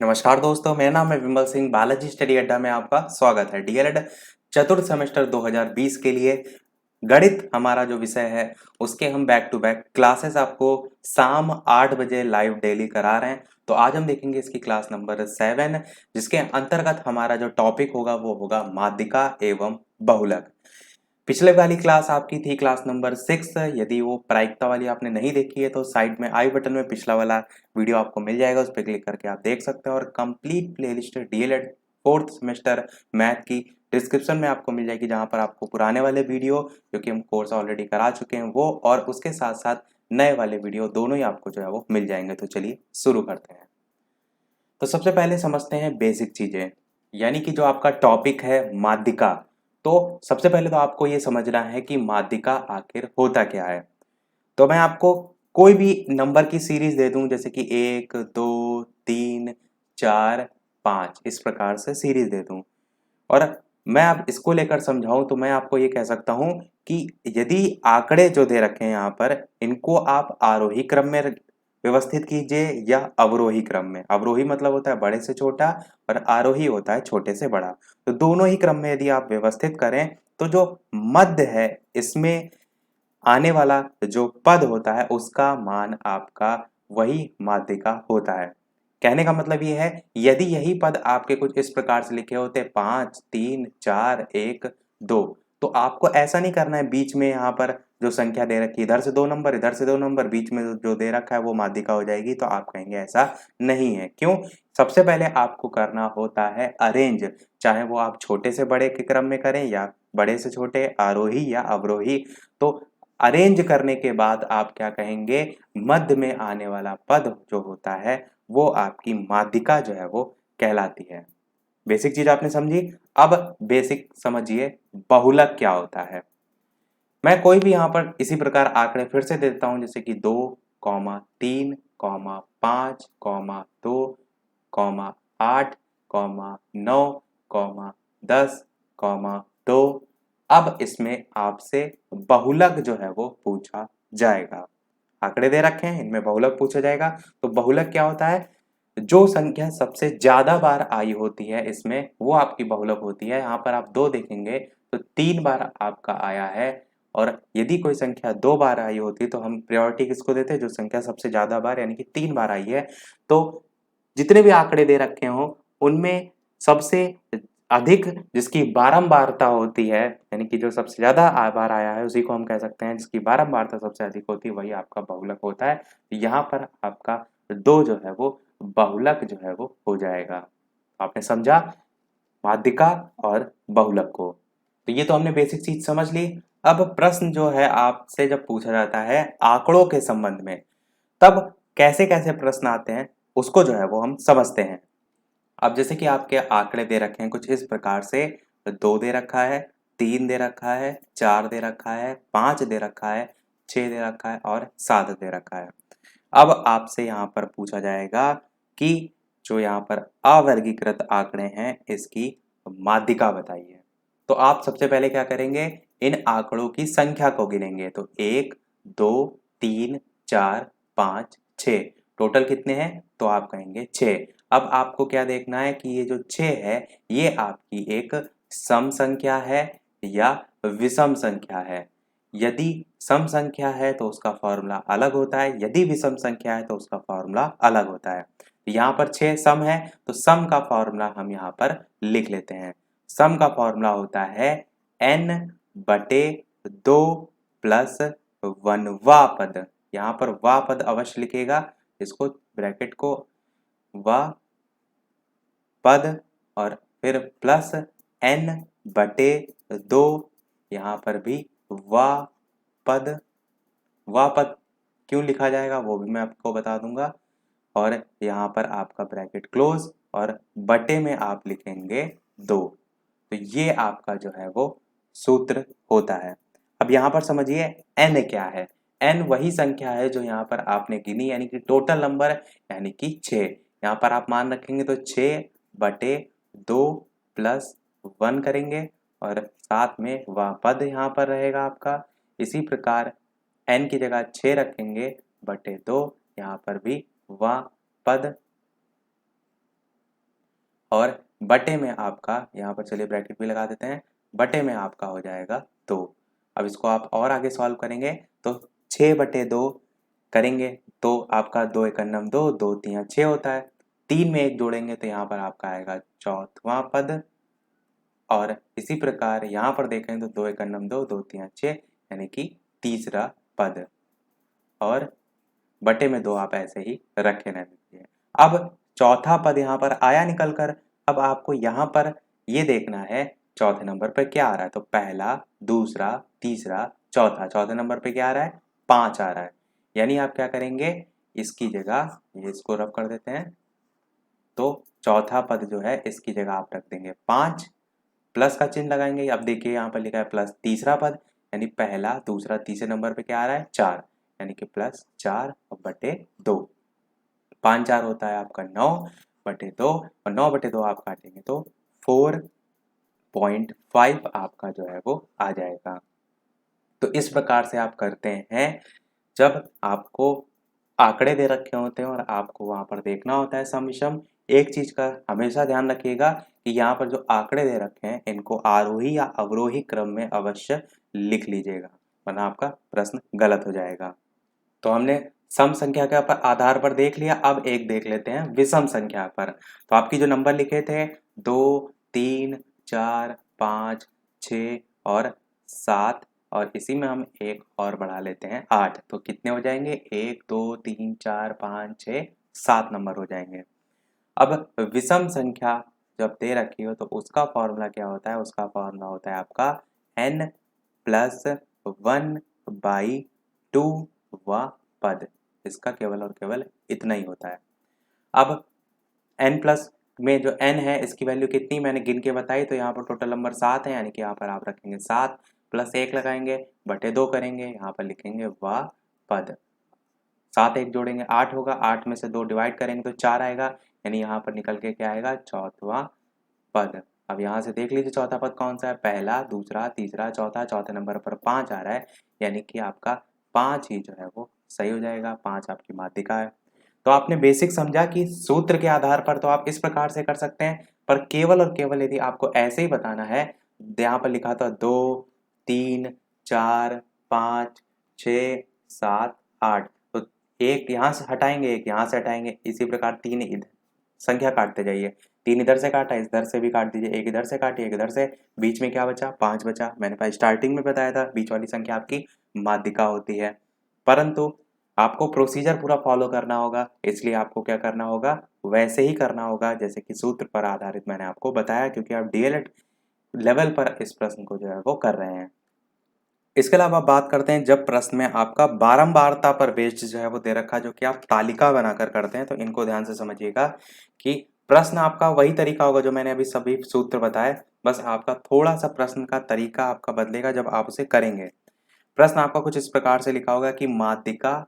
नमस्कार दोस्तों, मेरा नाम है विमल सिंह। बालाजी स्टडी अड्डा में आपका स्वागत है। डीएलएड चतुर्थ सेमेस्टर 2020 के लिए गणित हमारा जो विषय है उसके हम बैक टू बैक क्लासेस आपको शाम 8 बजे लाइव डेली करा रहे हैं। तो आज हम देखेंगे इसकी क्लास नंबर 7, जिसके अंतर्गत हमारा जो टॉपिक होगा वो होगा माध्यिका एवं बहुलक। पिछले वाली क्लास आपकी थी क्लास नंबर 6। यदि वो प्रायिकता वाली आपने नहीं देखी है तो साइड में आई बटन में पिछला वाला वीडियो आपको मिल जाएगा, उस पर क्लिक करके आप देख सकते हैं। और complete playlist DElEd fourth semester math की डिस्क्रिप्शन में आपको मिल जाएगी, जहां पर आपको पुराने वाले वीडियो जो कि हम कोर्स ऑलरेडी करा चुके हैं वो, और उसके साथ साथ नए वाले वीडियो दोनों ही आपको जो है वो मिल जाएंगे। तो चलिए शुरू करते हैं। तो सबसे पहले समझते हैं बेसिक चीजें, यानी कि जो आपका टॉपिक है माध्यिका। तो सबसे पहले तो आपको ये समझना है कि माध्यिका आखिर होता क्या है। तो मैं आपको कोई भी नंबर की सीरीज दे दूं, जैसे कि 1 2 3 4 5, इस प्रकार से सीरीज दे दूं, और मैं अब इसको लेकर समझाऊं तो मैं आपको ये कह सकता हूं कि यदि आंकड़े जो दे रखे हैं यहाँ पर, इनको आप आरोही क्रम में व्यवस्थित कीजिए या अवरोही क्रम में। अवरोही मतलब होता है बड़े से छोटा, और आरोही होता है छोटे से बड़ा। तो दोनों ही क्रम में यदि आप व्यवस्थित करें तो जो मध्य है इसमें आने वाला जो पद होता है उसका मान आपका वही माध्यिका होता है। कहने का मतलब ये है, यदि यही पद आपके कुछ इस प्रकार से लिखे होते 5 3 4 1 2, तो आपको ऐसा नहीं करना है बीच में यहाँ पर जो संख्या दे रखी है इधर से 2 नंबर इधर से 2 नंबर बीच में जो दे रखा है वो माध्यिका हो जाएगी। तो आप कहेंगे ऐसा नहीं है। क्यों? सबसे पहले आपको करना होता है अरेंज, चाहे वो आप छोटे से बड़े के क्रम में करें या बड़े से छोटे, आरोही या अवरोही। तो अरेंज करने के बाद आप क्या कहेंगे, मध्य में आने वाला पद जो होता है वो आपकी माध्यिका जो है वो कहलाती है। बेसिक चीज आपने समझी। अब बेसिक समझिए बहुलक क्या होता है। मैं कोई भी यहाँ पर इसी प्रकार आंकड़े फिर से दे देता हूं, जैसे कि 2, 5, 2, 8, 9, 10, 2। अब इसमें आपसे बहुलक जो है वो पूछा जाएगा। आंकड़े दे रखे हैं, इनमें बहुलक पूछा जाएगा। तो बहुलक क्या होता है? जो संख्या सबसे ज्यादा बार आई होती है इसमें वो आपकी बहुलक होती है। यहाँ पर आप 2 देखेंगे तो 3 बार आपका आया है, और यदि कोई संख्या 2 बार आई होती तो हम प्रायोरिटी किसको देते हैं? जो संख्या सबसे ज्यादा बार यानी कि 3 बार आई है। तो जितने भी आंकड़े दे रखे हों उनमें सबसे अधिक जिसकी बारंबारता होती है, यानी कि जो सबसे ज्यादा बार आया है उसी को हम कह सकते हैं, जिसकी बारंबारता सबसे अधिक होती है वही आपका बहुलक होता है। यहाँ पर आपका 2 जो है वो बहुलक जो है वो हो जाएगा। आपने समझा माध्यिका और बहुलक को। तो ये तो हमने बेसिक चीज समझ ली। अब प्रश्न जो है आपसे जब पूछा जाता है आंकड़ों के संबंध में, तब कैसे कैसे प्रश्न आते हैं उसको जो है वो हम समझते हैं। अब जैसे कि आपके आंकड़े दे रखे हैं कुछ इस प्रकार से, 2 दे रखा है, 3 दे रखा है, 4 दे रखा है, 5 दे रखा है, 6 दे रखा है और 7 दे रखा है। अब आपसे यहाँ पर पूछा जाएगा कि जो यहाँ पर अवर्गीकृत आंकड़े हैं इसकी माध्यिका बताइए। तो आप सबसे पहले क्या करेंगे, इन आंकड़ों की संख्या को गिनेंगे। तो 1 2 3 4 5 6, टोटल कितने हैं? तो आप कहेंगे 6। अब आपको क्या देखना है कि ये जो 6 है ये आपकी एक सम संख्या है या विषम संख्या है। यदि सम संख्या है तो उसका फॉर्मूला अलग होता है, यदि विषम संख्या है तो उसका फॉर्मूला अलग होता है। यहाँ पर 6 सम है तो सम का फॉर्मूला हम यहाँ पर लिख लेते हैं। सम का फॉर्मूला होता है n/2 प्लस 1वां पद। यहाँ पर वा पद अवश्य लिखेगा, इसको ब्रैकेट को वा पद और फिर प्लस n/2, यहाँ पर भी वा पद। वा पद क्यों लिखा जाएगा वो भी मैं आपको बता दूंगा। और यहाँ पर आपका ब्रैकेट क्लोज और बटे में आप लिखेंगे 2। तो ये आपका जो है वो सूत्र होता है। अब यहाँ पर समझिए n क्या है। n वही संख्या है जो यहाँ पर आपने गिनी, यानी कि टोटल नंबर, यानी कि 6। यहाँ पर आप मान रखेंगे तो 6/2 प्लस 1 करेंगे और साथ में वह पद यहाँ पर रहेगा आपका। इसी प्रकार n की जगह 6 रखेंगे/2, यहाँ पर भी वह पद और बटे में आपका, यहाँ पर चलिए ब्रैकेट भी लगा देते हैं, बटे में आपका हो जाएगा 2। अब इसको आप और आगे सॉल्व करेंगे तो 6/2 करेंगे तो आपका 2 एकम नम 2, 2 तियां 6 होता है। 3 में 1 जोड़ेंगे तो यहाँ पर आपका आएगा चौथवां पद, और इसी प्रकार यहाँ पर देखें तो 2 एकम नम 2, 2 तियां 6 यानी कि तीसरा पद, और बटे में 2 आप ऐसे ही रखे रहने दीजिए। अब चौथा पद यहाँ पर आया निकल कर। अब आपको यहाँ पर ये देखना है चौथे नंबर पर क्या आ रहा है, तो पहला, दूसरा, तीसरा, चौथा। चौथे नंबर पे क्या आ रहा है, 5 आ रहा है। यानी आप क्या करेंगे, इसकी जगह ये इसको रब कर देते हैं, तो चौथा पद जो है इसकी जगह आप रख देंगे 5, प्लस का चिन्ह लगाएंगे। अब देखिए यहाँ पर लिखा है प्लस तीसरा पद, यानी पहला, दूसरा, तीसरे नंबर पे क्या आ रहा है 4, यानी कि प्लस 4 बटे 2। 5 4 होता है आपका 9/2, और 9/2 आप काटेंगे तो 4.5 आपका जो है वो आ जाएगा। तो इस प्रकार से आप करते हैं जब आपको आंकड़े दे रखे होते हैं और आपको वहाँ पर देखना होता है सम विषम। एक चीज़ का हमेशा ध्यान रखिएगा कि यहाँ पर जो आंकड़े दे रखे हैं इनको आरोही या अवरोही क्रम में अवश्य लिख लीजिएगा, वरना आपका प्रश्न गलत हो जाएगा। तो हमने सम संख्या के आधार पर देख लिया। अब एक देख लेते हैं विषम संख्या पर। तो आपकी जो नंबर लिखे थे 2, 3, 4, 5, 6 और 7, और इसी में हम एक और बढ़ा लेते हैं 8, तो कितने हो जाएंगे, 1 2 3 4 5 6 7 नंबर हो जाएंगे। अब विषम संख्या जब दे रखी हो तो उसका फॉर्मूला क्या होता है, उसका फॉर्मूला होता है आपका n+1/2 व पद। इसका केवल और केवल इतना ही होता है। अब n प्लस में जो n है इसकी वैल्यू कितनी मैंने गिन के बताई, तो यहाँ पर टोटल नंबर 7 है, यानी कि यहाँ पर आप रखेंगे 7 प्लस 1 लगाएंगे बटे 2 करेंगे, यहाँ पर लिखेंगे व पद। 7 1 जोड़ेंगे 8 होगा, 8 में से 2 डिवाइड करेंगे तो 4 आएगा, यानी यहाँ पर निकल के क्या आएगा, चौथवा पद। अब यहाँ से देख लीजिए चौथा पद कौन सा है, पहला, दूसरा, तीसरा, चौथा। चौथे नंबर पर 5 आ रहा है, यानी कि आपका 5 ही जो है वो सही हो जाएगा, 5 आपकी माध्यिका है। तो आपने बेसिक समझा कि सूत्र के आधार पर तो आप इस प्रकार से कर सकते हैं, पर केवल और केवल यदि आपको ऐसे ही बताना है, यहाँ पर लिखा था 2 3 4 5 6 7 8, तो एक यहाँ से हटाएंगे, एक यहाँ से हटाएंगे, इसी प्रकार 3 इधर संख्या काटते जाइए। 3 इधर से काटा, इधर से भी काट दीजिए, एक इधर से काटिए, एक इधर से, बीच में क्या बचा, 5 बचा। मैंने स्टार्टिंग में बताया था बीच वाली संख्या आपकी माध्यिका होती है, परंतु आपको प्रोसीजर पूरा फॉलो करना होगा, इसलिए आपको क्या करना होगा, वैसे ही करना होगा जैसे कि सूत्र पर आधारित मैंने आपको बताया, क्योंकि आप डीएलएड लेवल पर इस प्रश्न को जो है वो कर रहे हैं। इसके अलावा बात करते हैं जब प्रश्न में आपका बारंबारता पर बेस्ड जो है वो दे रखा, जो कि आप तालिका बनाकर करते हैं, तो इनको ध्यान से समझिएगा कि प्रश्न आपका वही तरीका होगा जो मैंने अभी सभी सूत्र बताए, बस आपका थोड़ा सा प्रश्न का तरीका आपका बदलेगा जब आप उसे करेंगे। प्रश्न आपका कुछ इस प्रकार से लिखा होगा कि माध्यिका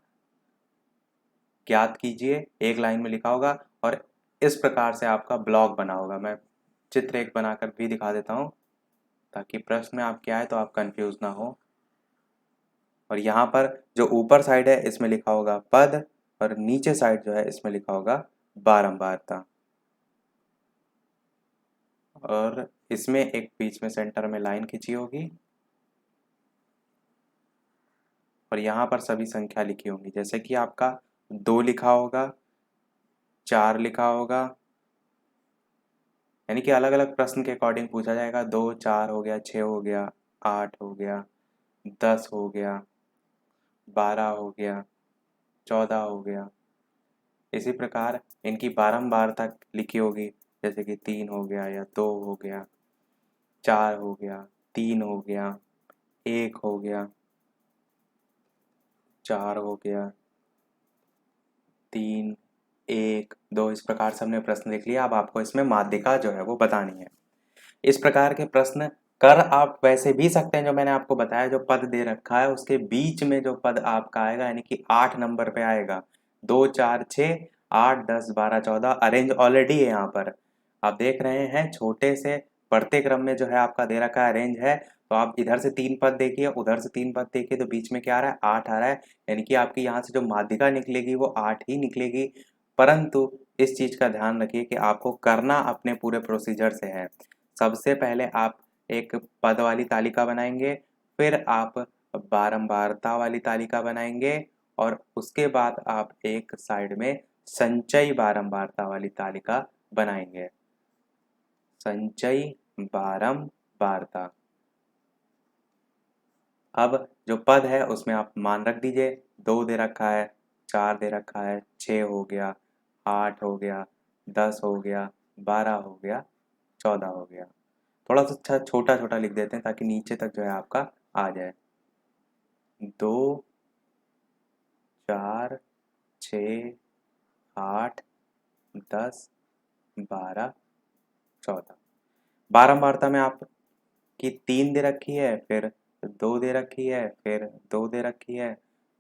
ज्ञात कीजिए, एक लाइन में लिखा होगा, और इस प्रकार से आपका ब्लॉक बना होगा। मैं चित्र एक बनाकर भी दिखा देता हूँ ताकि प्रश्न में आप क्या है तो आप कंफ्यूज ना हो। और यहाँ पर जो ऊपर साइड है इसमें लिखा होगा पद, और नीचे साइड जो है इसमें लिखा होगा बारंबारता, और इसमें एक बीच में सेंटर में लाइन खींची होगी, और यहाँ पर सभी संख्या लिखी होंगी, जैसे कि आपका 2 लिखा होगा, 4 लिखा होगा, यानी कि अलग अलग प्रश्न के अकॉर्डिंग पूछा जाएगा। 2 4 हो गया, 6 हो गया, 8 हो गया, 10 हो गया, 12 हो गया, 14 हो गया। इसी प्रकार इनकी बारंबारता लिखी होगी, जैसे कि 3 हो गया, या 2 हो गया, 4 हो गया, 3 हो गया, 1 हो गया, 4 हो गया, 3 1 2, इस प्रकार से हमने प्रश्न लिख लिया। अब आपको इसमें माध्यिका जो है वो बतानी है। इस प्रकार के प्रश्न कर आप वैसे भी सकते हैं, जो मैंने आपको बताया, जो पद दे रखा है उसके बीच में जो पद आपका आएगा, यानी कि 8 नंबर पे आएगा, 2 4 6 8 10 12 14 अरेंज ऑलरेडी है। यहाँ पर आप देख रहे हैं छोटे से बढ़ते क्रम में जो है आपका दे रखा है अरेंज है, तो आप इधर से 3 पद देखिए, उधर से 3 पद देखिए, तो बीच में क्या आ रहा है, 8 आ रहा है, यानी कि आपकी यहाँ से जो माध्यिका निकलेगी वो 8 ही निकलेगी। परंतु इस चीज़ का ध्यान रखिए कि आपको करना अपने पूरे प्रोसीजर से है। सबसे पहले आप एक पद वाली तालिका बनाएंगे, फिर आप बारंबारता वाली तालिका बनाएंगे और उसके बाद आप एक साइड में संचयी बारंबारता वाली तालिका बनाएंगे। संचयी बारंबारता। अब जो पद है उसमें आप मान रख दीजिए, 2 दे रखा है, 4 दे रखा है, 6 हो गया, 8 हो गया, 10 हो गया, 12 हो गया, 14 हो गया। थोड़ा सा अच्छा छोटा-छोटा लिख देते हैं ताकि नीचे तक जो है आपका आ जाए। 2, 4, 6, 8, 10, 12, 14। बारंबारता में आपकी 3 दे रखी है, फिर 2 दे रखी है, फिर 2 दे रखी है,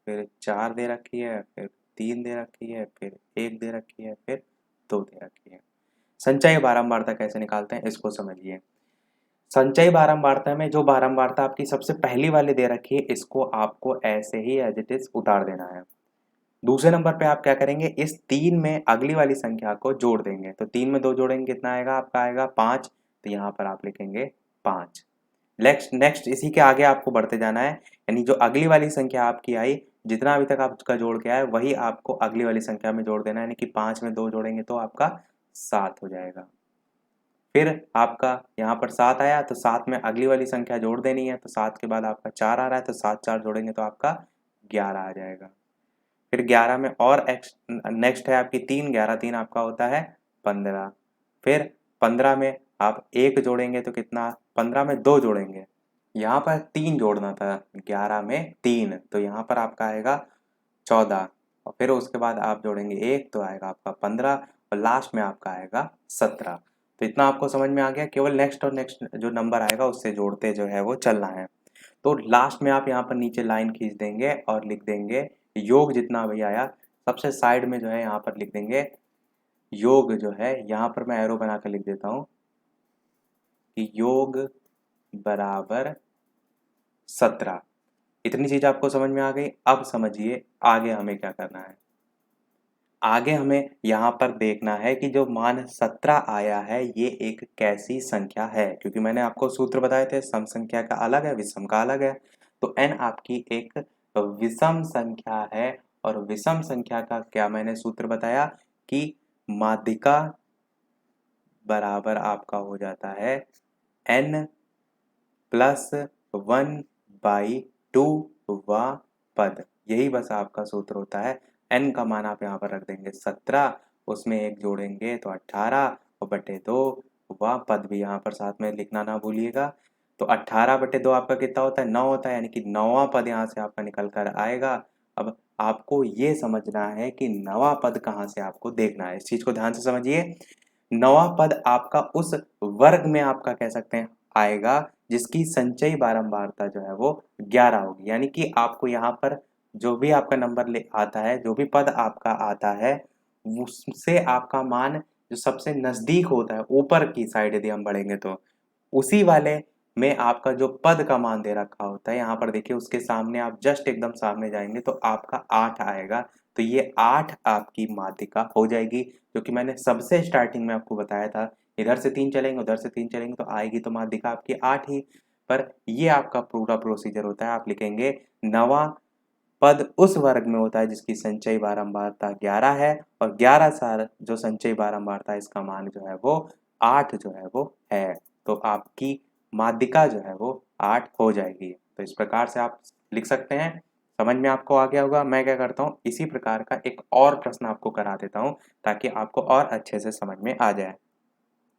फिर 4 दे रखी है, फिर 3 दे रखी है, फिर 1 दे रखी है, फिर 2 दे रखी है। संचयी बारंबारता कैसे निकालते हैं इसको समझिए। संचयी बारंबारता में जो बारंबारता आपकी सबसे पहली वाली दे रखी है, इसको आपको ऐसे ही एज इट इज उतार देना है। दूसरे नंबर पे आप क्या करेंगे, इस 3 में अगली वाली संख्या को जोड़ देंगे। तो 3 में 2 जोड़ेंगे कितना आएगा, आपका आएगा 5। तो यहाँ पर आप लिखेंगे 5। नेक्स्ट नेक्स्ट इसी के आगे आपको बढ़ते जाना है, यानी जो अगली वाली संख्या आपकी आई, जितना अभी तक आपका जोड़ के आया वही आपको अगली वाली संख्या में जोड़ देना है, यानी कि 5 में 2 जोड़ेंगे तो आपका 7 हो जाएगा। फिर आपका यहाँ पर 7 आया तो 7 में अगली वाली संख्या जोड़ देनी है, तो 7 के बाद आपका 4 आ रहा है तो 7 4 जोड़ेंगे तो आपका 11 आ जाएगा। फिर 11 में और नेक्स्ट है आपकी 3, 11 3 आपका होता है 15। फिर 15 में आप 1 जोड़ेंगे तो कितना, 15 में 2 जोड़ेंगे, यहाँ पर 3 जोड़ना था, 11 में 3 तो यहाँ पर आपका आएगा 14 और फिर उसके बाद आप जोड़ेंगे 1 तो आएगा आपका 15 और लास्ट में आपका आएगा 17। तो इतना आपको समझ में आ गया, केवल नेक्स्ट और नेक्स्ट जो नंबर आएगा उससे जोड़ते जो है वो चलना है। तो लास्ट में आप यहाँ पर नीचे लाइन खींच देंगे और लिख देंगे योग जितना भी आया, सबसे साइड में जो है यहाँ पर लिख देंगे योग जो है, यहाँ पर मैं एरो बना कर लिख देता हूँ कि योग बराबर 17। इतनी चीज आपको समझ में आ गई। अब समझिए आगे हमें क्या करना है। आगे हमें यहाँ पर देखना है कि जो मान 17 आया है ये एक कैसी संख्या है, क्योंकि मैंने आपको सूत्र बताए थे, सम संख्या का अलग है, विषम का अलग है। तो n आपकी एक विषम संख्या है और विषम संख्या का क्या मैंने सूत्र बताया कि माध्यिका बराबर आपका हो जाता है n प्लस 1/2 वा पद। यही बस आपका सूत्र होता है। n का मान आप यहाँ पर रख देंगे 17, उसमें 1 जोड़ेंगे तो 18 और बटे 2 वा पद भी यहाँ पर साथ में लिखना ना भूलिएगा। तो 18 बटे 2 आपका कितना होता है, 9 होता है, यानी कि 9वां पद यहाँ से आपका निकल कर आएगा। अब आपको ये समझना है कि 9वां पद कहाँ से आपको देखना है, इस चीज को ध्यान से समझिए। 9वां पद आपका उस वर्ग में आपका कह सकते हैं आएगा जिसकी संचयी बारंबारता जो है वो 11 होगी, यानी कि आपको यहाँ पर जो भी आपका नंबर ले आता है, जो भी पद आपका आता है, उससे आपका मान जो सबसे नजदीक होता है ऊपर की साइड यदि हम बढ़ेंगे तो उसी वाले में आपका जो पद का मान दे रखा होता है, यहाँ पर देखिए उसके सामने आप जस्ट एकदम सामने जाएंगे तो आपका 8 आएगा। तो ये 8 आपकी माध्यिका हो जाएगी, जो कि मैंने सबसे स्टार्टिंग में आपको बताया था। इधर से 3 चलेंगे, उधर से 3 चलेंगे तो आएगी तो माध्यिका आपकी 8 ही। पर ये आपका पूरा प्रोसीजर होता है। आप लिखेंगे 9वां पद उस वर्ग में होता है जिसकी संचयी बारंबारता 11 है और 11 साल जो संचयी बारंबारता है इसका मान जो है वो 8 जो है वो है। तो आपकी माध्यिका जो है वो 8 हो जाएगी। तो इस प्रकार से आप लिख सकते हैं। समझ में आपको आ गया होगा। मैं क्या करता हूँ, इसी प्रकार का एक और प्रश्न आपको करा देता हूँ ताकि आपको और अच्छे से समझ में आ जाए।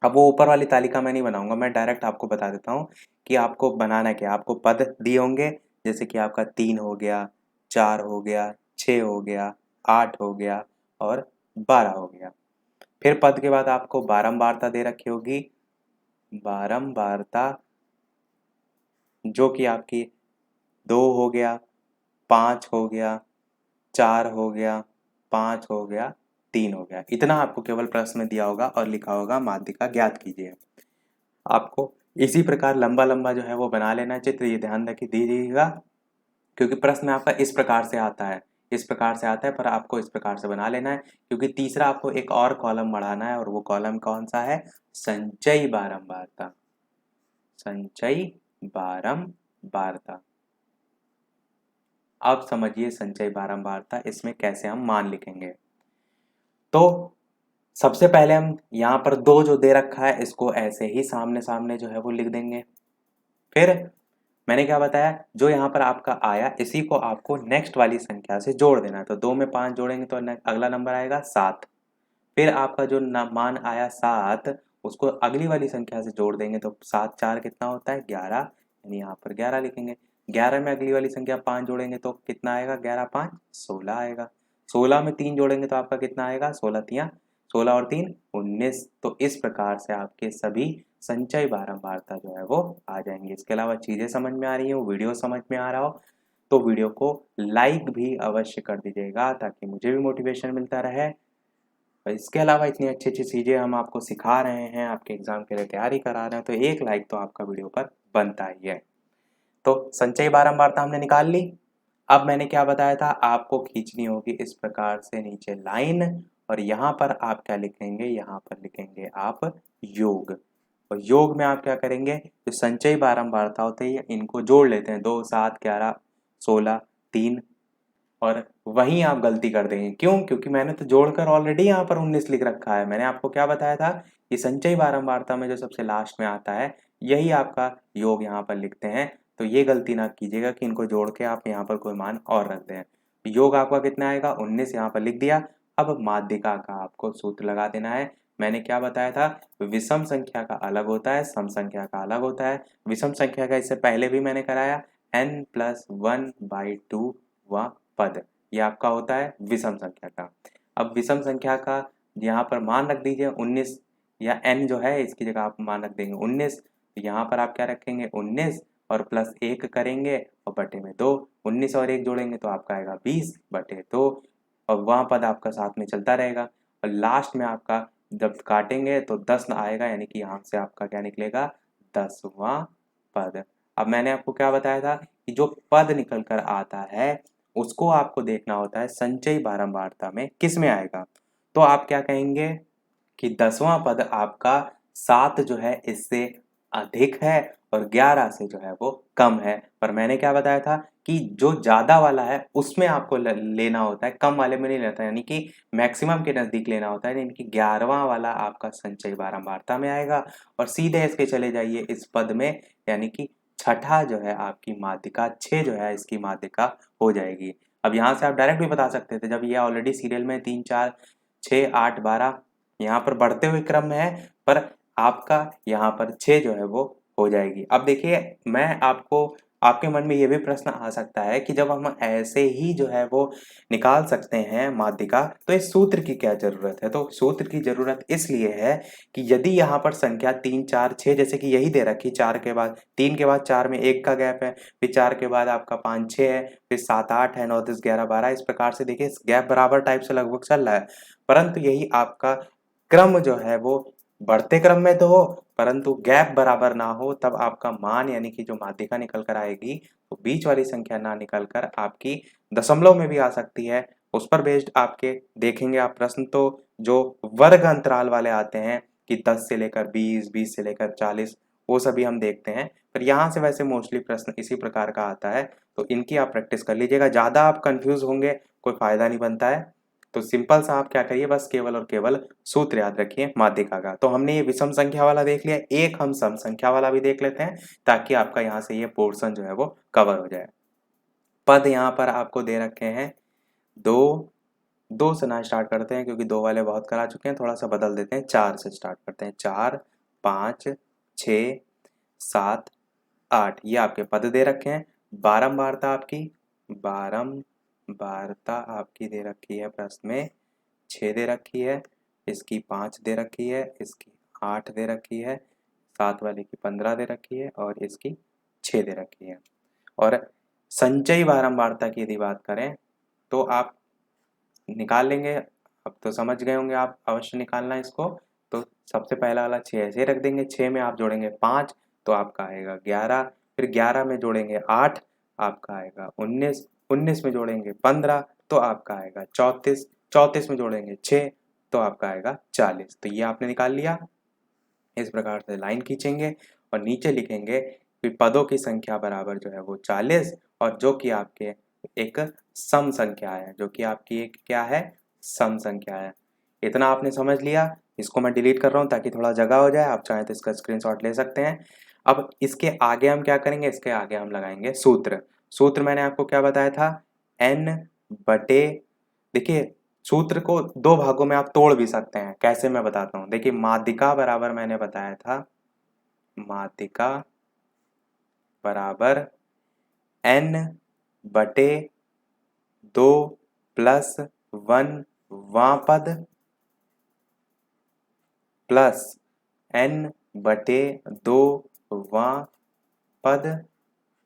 अब वो ऊपर वाली तालिका मैं नहीं बनाऊंगा, मैं डायरेक्ट आपको बता देता हूँ कि आपको बनाना क्या है। आपको पद दिए होंगे, जैसे कि आपका 3 हो गया, 4 हो गया, 6 हो गया, 8 हो गया और 12 हो गया। फिर पद के बाद आपको बारंबारता दे रखी होगी, बारंबारता जो कि आपकी 2 हो गया, 5 हो गया, 4 हो गया, 5 हो गया, 3 हो गया। इतना आपको केवल प्रश्न में दिया होगा और लिखा होगा माध्यिका ज्ञात कीजिए। आपको इसी प्रकार लंबा लंबा जो है वो बना लेना है चित्र, ये ध्यान रखिए दीजिएगा, क्योंकि प्रश्न आपका इस प्रकार से आता है। इस प्रकार से आता है, पर आपको इस प्रकार से बना लेना है क्योंकि तीसरा आपको एक और कॉलम बढ़ाना है और वो कॉलम कौन सा है? संचयी बारंबारता। संचयी बारंबारता। अब समझिए संचयी बारंबारता, इसमें कैसे हम मान लिखेंगे। तो सबसे पहले हम यहाँ पर 2 जो दे रखा है इसको ऐसे ही सामने सामने जो है वो लिख देंगे। फिर मैंने क्या बताया, जो यहाँ पर आपका आया इसी को आपको नेक्स्ट वाली संख्या से जोड़ देना है। तो 2 में 5 जोड़ेंगे तो अगला नंबर आएगा 7। फिर आपका जो मान आया 7 उसको अगली वाली संख्या से जोड़ देंगे तो 7 4 कितना होता है? 11, यानी यहाँ पर 11 लिखेंगे। 11 में अगली वाली संख्या 5 जोड़ेंगे तो कितना आएगा? 11 5 16 आएगा। 16 में 3 जोड़ेंगे तो आपका कितना आएगा? 16 और 3 19। तो इस प्रकार से आपके सभी संचयी बारंबारता जो है वो आ जाएंगे। इसके अलावा चीज़ें समझ में आ रही हो, वीडियो समझ में आ रहा हो तो वीडियो को लाइक भी अवश्य कर दीजिएगा ताकि मुझे भी मोटिवेशन मिलता रहे। और इसके अलावा इतनी अच्छी-अच्छी चीज़ें हम आपको सिखा रहे हैं, आपके एग्ज़ाम के लिए तैयारी करा रहे हैं, तो एक लाइक तो आपका वीडियो पर बनता ही है। तो संचयी बारंबारता हमने निकाल ली। अब मैंने क्या बताया था, आपको खींचनी होगी इस प्रकार से नीचे लाइन और यहाँ पर आप क्या लिखेंगे? यहाँ पर लिखेंगे आप योग। और योग में आप क्या करेंगे? जो संचयी बारंबारता होती है इनको जोड़ लेते हैं। 2 7 11 16 3 और वहीं आप गलती कर देंगे। क्यों? क्योंकि मैंने तो जोड़कर ऑलरेडी यहाँ पर 19 लिख रखा है। मैंने आपको क्या बताया था कि संचयी बारंबारता में जो सबसे लास्ट में आता है यही आपका योग यहाँ पर लिखते हैं। तो ये गलती ना कीजिएगा कि इनको जोड़ के आप यहाँ पर कोई मान और रख दें। योग आपका कितना आएगा? 19 यहाँ पर लिख दिया। अब माध्यिका का आपको सूत्र लगा देना है। मैंने क्या बताया था? विषम संख्या का अलग होता है, सम संख्या का अलग होता है। विषम संख्या का इससे पहले भी मैंने कराया, n+1/2 व पद, ये आपका होता है विषम संख्या का। अब विषम संख्या का यहाँ पर मान रख दीजिए 19 या n जो है इसकी जगह आप मान रख देंगे 19। यहाँ पर आप क्या रखेंगे? 19 और प्लस 1 करेंगे और बटे में 2। 19 और 1 जोड़ेंगे तो आपका आएगा 20 बटे 2 और वह पद आपका साथ में चलता रहेगा। और लास्ट में आपका जब काटेंगे तो 10 आएगा, यानी कि यहाँ से आपका क्या निकलेगा? 10वां पद। अब मैंने आपको क्या बताया था कि जो पद निकल कर आता है उसको आपको देखना होता है संचयी बारंबारता में किस में आएगा। तो आप क्या कहेंगे कि 10वां पद आपका 7 जो है इससे अधिक है और 11 से जो है वो कम है। पर मैंने क्या बताया था कि जो ज़्यादा वाला है उसमें आपको लेना होता है, कम वाले में नहीं लेता, यानी कि मैक्सिमम के नज़दीक लेना होता है, यानी कि 11वां वाला आपका संचयी बारंबारता में आएगा। और सीधे इसके चले जाइए इस पद में, यानी कि छठा जो है आपकी माध्यिका 6 जो है इसकी माध्यिका हो जाएगी। अब यहाँ से आप डायरेक्ट भी बता सकते थे, जब ये ऑलरेडी सीरियल में 3 4 6 8 12 यहाँ पर बढ़ते हुए क्रम में है, पर आपका यहाँ पर 6 जो है वो हो जाएगी। अब देखिए, मैं आपको आपके मन में ये भी प्रश्न आ सकता है कि जब हम ऐसे ही जो है वो निकाल सकते हैं माध्यिका, तो इस सूत्र की क्या ज़रूरत है? तो सूत्र की ज़रूरत इसलिए है कि यदि यहाँ पर संख्या 3 4 6 जैसे कि यही दे रखी, 4 के बाद 3 के बाद 4 में 1 का गैप है, फिर 4 के बाद आपका 5 6 है, फिर 7 8 है, 9 10 11 12, इस प्रकार से देखिए गैप बराबर टाइप से लगभग चल रहा है। परंतु यही आपका क्रम जो है वो बढ़ते क्रम में तो हो, परंतु गैप बराबर ना हो, तब आपका मान यानी कि जो माध्यिका निकल कर आएगी तो बीच वाली संख्या ना निकल कर आपकी दशमलव में भी आ सकती है। उस पर बेस्ड आपके देखेंगे आप प्रश्न, तो जो वर्ग अंतराल वाले आते हैं कि 10 से लेकर 20, 20 से लेकर 40, वो सभी हम देखते हैं। पर यहाँ से वैसे मोस्टली प्रश्न इसी प्रकार का आता है, तो इनकी आप प्रैक्टिस कर लीजिएगा। ज़्यादा आप कंफ्यूज होंगे, कोई फायदा नहीं बनता है। तो सिंपल सा आप क्या करिए, बस केवल और केवल सूत्र याद रखिए माध्यिका का। तो हमने ये विषम संख्या वाला देख लिया, एक हम सम संख्या वाला भी देख लेते हैं ताकि आपका यहाँ से ये पोर्शन जो है वो कवर हो जाए। पद यहाँ पर आपको दे रखे हैं 2, 2 से ना स्टार्ट करते हैं क्योंकि 2 वाले बहुत करा चुके हैं, थोड़ा सा बदल देते हैं, 4 से स्टार्ट करते हैं। 4 5 6 7 8 ये आपके पद दे रखे हैं। बारंबारता आपकी बारंबारता आपकी दे रखी है प्रश्न में 6 दे रखी है, इसकी 5 दे रखी है, इसकी 8 दे रखी है, 7 वाले की 15 दे रखी है और इसकी 6 दे रखी है। और संचयी बारंबारता की यदि बात करें तो आप निकाल लेंगे, अब तो समझ गए होंगे आप, अवश्य निकालना इसको। तो सबसे पहला वाला 6 ऐसे रख देंगे, 6 में आप जोड़ेंगे 5 तो आपका आएगा 11, फिर 11 में जोड़ेंगे 8 आपका आएगा 19, 19 में जोड़ेंगे 15 तो आपका आएगा 34, 34 में जोड़ेंगे 6 तो आपका आएगा 40। तो ये आपने निकाल लिया। इस प्रकार से लाइन खींचेंगे और नीचे लिखेंगे कि पदों की संख्या बराबर जो है वो 40 और जो कि आपके एक सम संख्या है, जो कि आपकी एक क्या है, सम संख्या है। इतना आपने समझ लिया। इसको मैं डिलीट कर रहा हूँ ताकि थोड़ा जगह हो जाए, आप चाहें तो इसका स्क्रीनशॉट ले सकते हैं। अब इसके आगे हम क्या करेंगे, इसके आगे हम लगाएंगे सूत्र। सूत्र मैंने आपको क्या बताया था, n बटे, देखिए सूत्र को दो भागों में आप तोड़ भी सकते हैं, कैसे मैं बताता हूँ। देखिए माध्यिका बराबर मैंने बताया था, माध्यिका बराबर n बटे 2 प्लस 1 वां पद प्लस n बटे 2 वां पद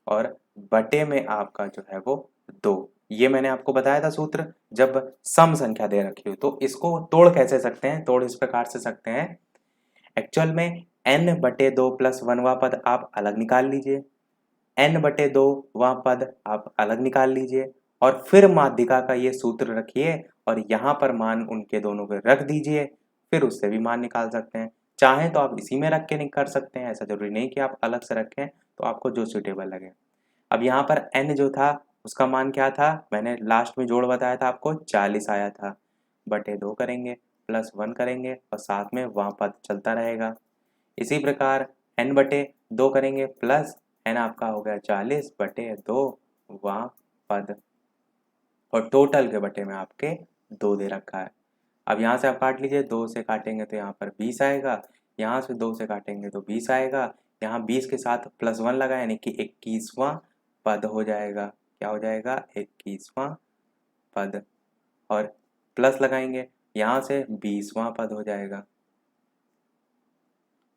और बटे में आपका जो है वो 2। ये मैंने आपको बताया था सूत्र, जब सम संख्या दे रखी हो। तो इसको तोड़ कैसे सकते हैं, तोड़ इस प्रकार से सकते हैं। एक्चुअल में n बटे 2 प्लस 1वां पद आप अलग निकाल लीजिए, n बटे 2वां पद आप अलग निकाल लीजिए और फिर माध्यिका का ये सूत्र रखिए और यहाँ पर मान उनके दोनों को रख दीजिए, फिर उससे भी मान निकाल सकते हैं। चाहें तो आप इसी में रख के नहीं कर सकते हैं, ऐसा जरूरी नहीं कि आप अलग से रखें, तो आपको जो सूटेबल लगे। अब यहाँ पर n जो था उसका मान क्या था, मैंने लास्ट में जोड़ बताया था आपको 40 आया था, बटे 2 करेंगे प्लस 1 करेंगे और साथ में वहाँ पद चलता रहेगा। इसी प्रकार n बटे 2 करेंगे प्लस n आपका हो गया 40 बटे 2 वहाँ पद और टोटल के बटे में आपके 2 दे रखा है। अब यहाँ से आप काट लीजिए, 2 से काटेंगे तो यहाँ पर 20 आएगा, यहाँ से 2 से काटेंगे तो 20 आएगा, यहाँ 20 के साथ प्लस 1 लगा यानी कि 21वां पद हो जाएगा। क्या हो जाएगा, 21वां पद और प्लस लगाएंगे, यहाँ से 20वां पद हो जाएगा।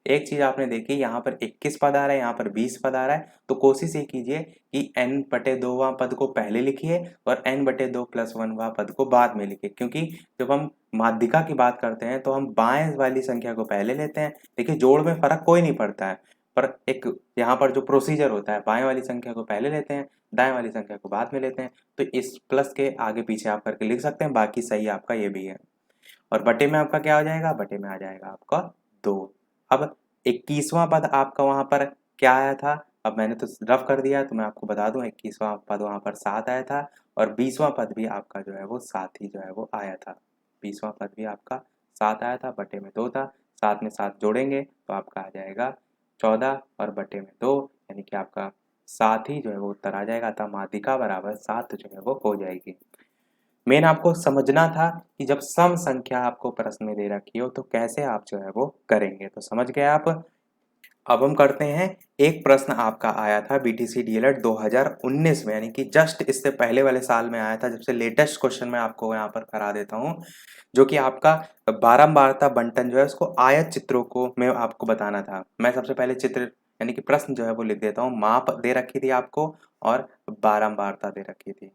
एक चीज आपने देखी, यहाँ पर 21 पद आ रहा है, यहाँ पर 20 पद आ रहा है, तो कोशिश ये कीजिए कि n बटे 2वां पद को पहले लिखिए और n बटे 2 प्लस 1वां पद को बाद में लिखिए, क्योंकि जब हम माध्यिका की बात करते हैं तो हम बाएं वाली संख्या को पहले लेते हैं। देखिए जोड़ में फर्क कोई नहीं पड़ता है, पर एक यहाँ पर जो प्रोसीजर होता है, बाएं वाली संख्या को पहले लेते हैं, दाएं वाली संख्या को बाद में लेते हैं। तो इस प्लस के आगे पीछे आप करके लिख सकते हैं, बाकी सही आपका ये भी है। और बटे में आपका क्या हो जाएगा, बटे में आ जाएगा आपका 2। अब 21वां पद आपका वहां पर क्या आया था, अब मैंने तो रफ कर दिया, तो मैं आपको बता दूं 21वां पद वहां पर 7 आया था और 20वां पद भी आपका जो है वो 7 ही जो है वो आया था। 20वां पद भी आपका 7 आया था, बटे में 2 था, 7 में 7 जोड़ेंगे तो आपका आ जाएगा 14 और बटे में 2 यानी कि आपका 7 ही जो है वो उत्तर आ जाएगा। अतः माध्यिका बराबर 7 जो है वो हो जाएगी। मेन आपको समझना था कि जब सम संख्या आपको प्रश्न में दे रखी हो तो कैसे आप जो है वो करेंगे, तो समझ गए आप। अब हम करते हैं, एक प्रश्न आपका आया था बीटीसी डीएलएड 2019 में, यानी कि जस्ट इससे पहले वाले साल में आया था, जब से लेटेस्ट क्वेश्चन मैं आपको यहाँ पर करा देता हूँ, जो कि आपका बारंबारता बंटन जो है उसको आयत चित्रों को मैं आपको बताना था। मैं सबसे पहले चित्र यानी कि प्रश्न जो है वो लिख देता हूँ। माप दे रखी थी आपको और बारंबारता दे रखी थी,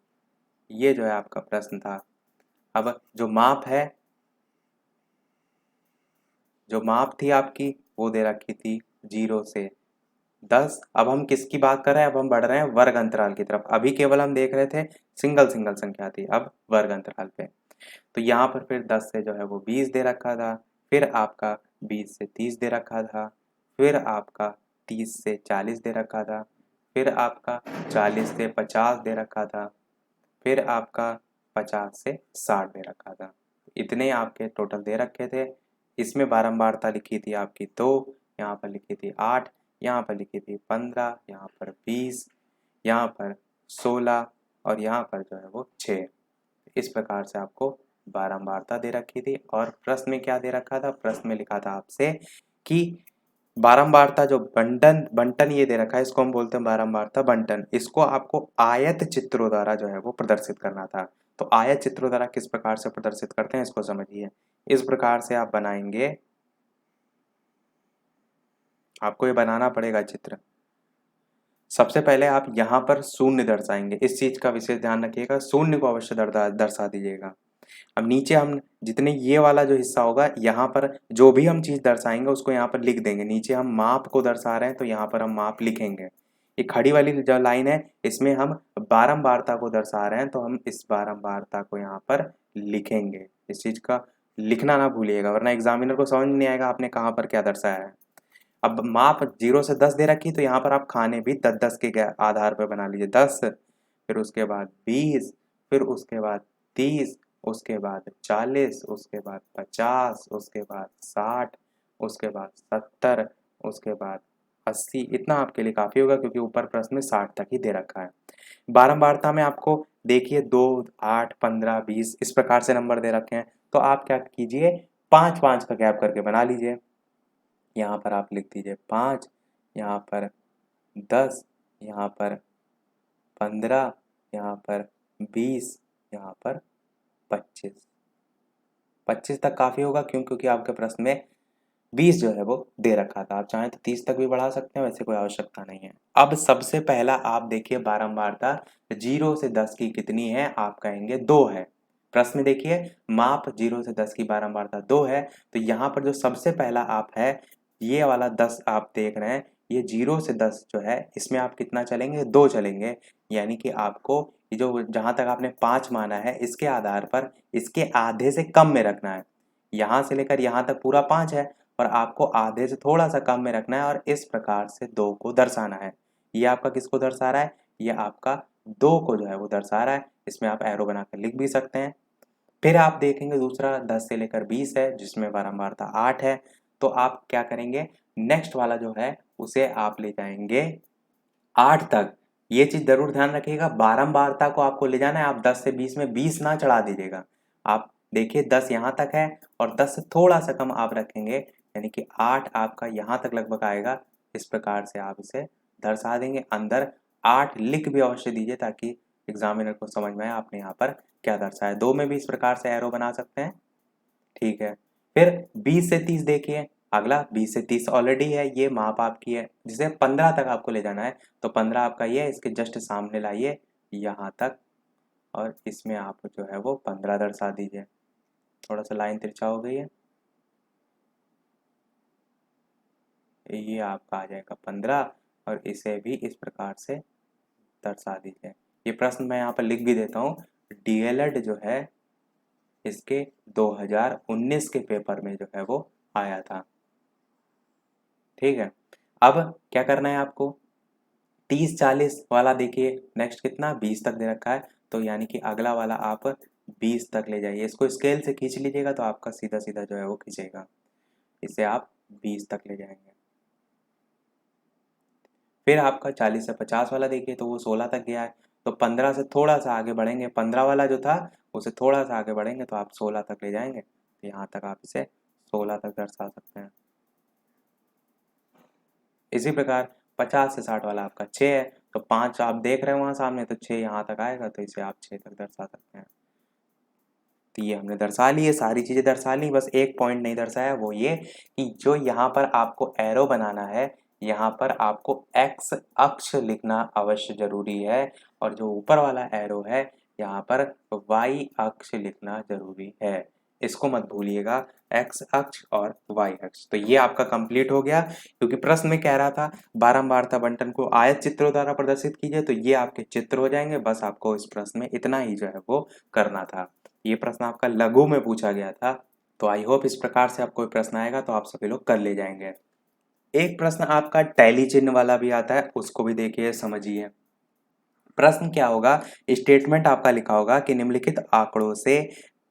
ये जो है आपका प्रश्न था। अब जो माप है, जो माप थी आपकी वो दे रखी थी 0 से 10। अब हम किसकी बात कर रहे हैं, अब हम बढ़ रहे हैं वर्ग अंतराल की तरफ। अभी केवल हम देख रहे थे सिंगल सिंगल संख्या थी, अब वर्ग अंतराल पे। तो यहाँ पर फिर 10 से जो है वो 20 दे रखा था, फिर आपका 20 से 30 दे रखा था, फिर आपका 30 से 40 दे रखा था, फिर आपका 40 से 50 दे रखा था, फिर आपका 50 से 60 दे रखा था। इतने आपके टोटल दे रखे थे। इसमें बारंबारता लिखी थी आपकी 2, यहाँ पर लिखी थी 8, यहाँ पर लिखी थी 15, यहाँ पर 20, यहाँ पर 16 और यहाँ पर जो है वो 6। इस प्रकार से आपको बारंबारता दे रखी थी। और प्रश्न में क्या दे रखा था, प्रश्न में लिखा था आपसे कि बारंबारता जो बंटन बंटन ये दे रखा है, इसको हम बोलते हैं बारंबारता बंटन, इसको आपको आयत चित्रों द्वारा जो है वो प्रदर्शित करना था। तो आयत चित्रों द्वारा किस प्रकार से प्रदर्शित करते हैं इसको समझिए। इस प्रकार से आप बनाएंगे, आपको ये बनाना पड़ेगा चित्र। सबसे पहले आप यहाँ पर शून्य दर्शाएंगे, इस चीज का विशेष ध्यान रखिएगा, शून्य को अवश्य दर्शा दीजिएगा। अब नीचे हम जितने ये वाला जो हिस्सा होगा, यहाँ पर जो भी हम चीज दर्शाएंगे उसको यहाँ पर लिख देंगे। नीचे हम माप को दर्शा रहे हैं तो यहाँ पर हम माप लिखेंगे। ये खड़ी वाली जो लाइन है इसमें हम बारंबारता को दर्शा रहे हैं, तो हम इस बारंबारता को यहाँ पर लिखेंगे। इस चीज का लिखना ना भूलिएगा, वरना एग्जामिनर को समझ नहीं आएगा आपने कहाँ पर क्या दर्शाया है। अब माप 0 से 10 दे रखी, तो यहाँ पर आप खाने भी 10-10 के आधार पर बना लीजिए। 10, फिर उसके बाद 20, फिर उसके बाद 30, उसके बाद 40, उसके बाद 50, उसके बाद 60, उसके बाद 70, उसके बाद 80। इतना आपके लिए काफ़ी होगा क्योंकि ऊपर प्रश्न में 60 तक ही दे रखा है। बारंबारता में आपको देखिए 2, 8, 15, 20 इस प्रकार से नंबर दे रखे हैं, तो आप क्या कीजिए 5-5 का गैप करके बना लीजिए। यहाँ पर आप लिख दीजिए 5, यहाँ पर 10, यहाँ पर 15, यहाँ पर 20, यहाँ पर 25। 25 तक काफ़ी होगा क्योंकि आपके प्रश्न में 20 जो है वो दे रखा था। आप चाहें तो 30 तक भी बढ़ा सकते हैं, वैसे कोई आवश्यकता नहीं है। अब सबसे पहला आप देखिए बारंबारता 0 से 10 की कितनी है, आप कहेंगे 2 है। प्रश्न में देखिए माप 0 से 10 की बारंबारता 2 है, तो यहाँ पर जो सबसे पहला आप है ये वाला 10 आप देख रहे हैं, ये 0 से 10 जो है इसमें आप कितना चलेंगे, 2 चलेंगे। यानी कि आपको ये जो जहाँ तक आपने 5 माना है इसके आधार पर इसके आधे से कम में रखना है। यहाँ से लेकर यहाँ तक पूरा 5 है और आपको आधे से थोड़ा सा कम में रखना है और इस प्रकार से 2 को दर्शाना है। ये आपका किसको दर्शा रहा है, ये आपका 2 को जो है वो दर्शा रहा है। इसमें आप एरो बनाकर लिख भी सकते हैं। फिर आप देखेंगे दूसरा 10 से लेकर 20 है जिसमें बारंबारता 8 है, तो आप क्या करेंगे नेक्स्ट वाला जो है उसे आप ले जाएंगे 8 तक। ये चीज जरूर ध्यान रखिएगा, बारंबारता को आपको ले जाना है, आप 10 से 20 में 20 ना चढ़ा दीजिएगा। आप देखिए 10 यहाँ तक है और 10 से थोड़ा सा कम आप रखेंगे, यानी कि 8 आपका यहाँ तक लगभग आएगा। इस प्रकार से आप इसे दर्शा देंगे। अंदर 8 लिख भी अवश्य दीजिए ताकि एग्जामिनर को समझ में आए आपने यहाँ पर क्या दर्शाया। 2 में भी इस प्रकार से एरो बना सकते हैं, ठीक है। फिर 20 से 30 देखिए, अगला 20 से 30 ऑलरेडी है, ये माप आपकी है जिसे 15 तक आपको ले जाना है, तो 15 आपका ये है, इसके जस्ट सामने लाइए यहाँ तक और इसमें आप जो है वो 15 दर्शा दीजिए। थोड़ा सा लाइन तिरछा हो गई है, ये आपका आ जाएगा 15 और इसे भी इस प्रकार से दर्शा दीजिए। ये प्रश्न मैं यहाँ पर लिख भी देता हूँ, डीएलएड जो है इसके 2019 के पेपर में जो है वो आया था, ठीक है। अब क्या करना है आपको, 30-40 वाला देखिए नेक्स्ट कितना 20 तक दे रखा है, तो यानी कि अगला वाला आप 20 तक ले जाइए। इसको स्केल से खींच लीजिएगा तो आपका सीधा सीधा जो है वो खींचेगा, इसे आप 20 तक ले जाएंगे। फिर आपका 40 से 50 वाला देखिए तो वो 16 तक गया है, तो 15 से थोड़ा सा आगे बढ़ेंगे, 15 वाला जो था उसे थोड़ा सा आगे बढ़ेंगे तो आप 16 तक ले जाएंगे, तो यहाँ तक आप इसे 16 तक दर्शा सकते हैं। इसी प्रकार 50 से 60 वाला आपका 6 है, तो 5 आप देख रहे हैं वहां सामने, तो 6 यहाँ तक आएगा, तो इसे आप 6 तक दर्शा सकते हैं। तो ये हमने दर्शा ली है, सारी चीजें दर्शा ली, बस एक पॉइंट नहीं दर्शाया, वो ये कि जो यहाँ पर आपको एरो बनाना है यहाँ पर आपको एक्स अक्ष लिखना अवश्य जरूरी है और जो ऊपर वाला एरो है यहाँ पर वाई अक्ष लिखना जरूरी है। इसको मत भूलिएगा, एक्स अक्ष और वाई अक्ष। तो ये आपका कंप्लीट हो गया, क्योंकि प्रश्न में कह रहा था बारंबारता बंटन को आयत चित्रों द्वारा प्रदर्शित कीजिए, तो ये आपके चित्र हो जाएंगे। बस आपको इस प्रश्न में इतना ही जो है वो करना था। ये प्रश्न आपका लघु में पूछा गया था, तो आई होप इस प्रकार से आपको प्रश्न आएगा तो आप सभी लोग कर ले जाएंगे। एक प्रश्न आपका टैली चिन्ह वाला भी आता है, उसको भी देखिए समझिए। प्रश्न क्या होगा, स्टेटमेंट आपका लिखा होगा कि निम्नलिखित आंकड़ों से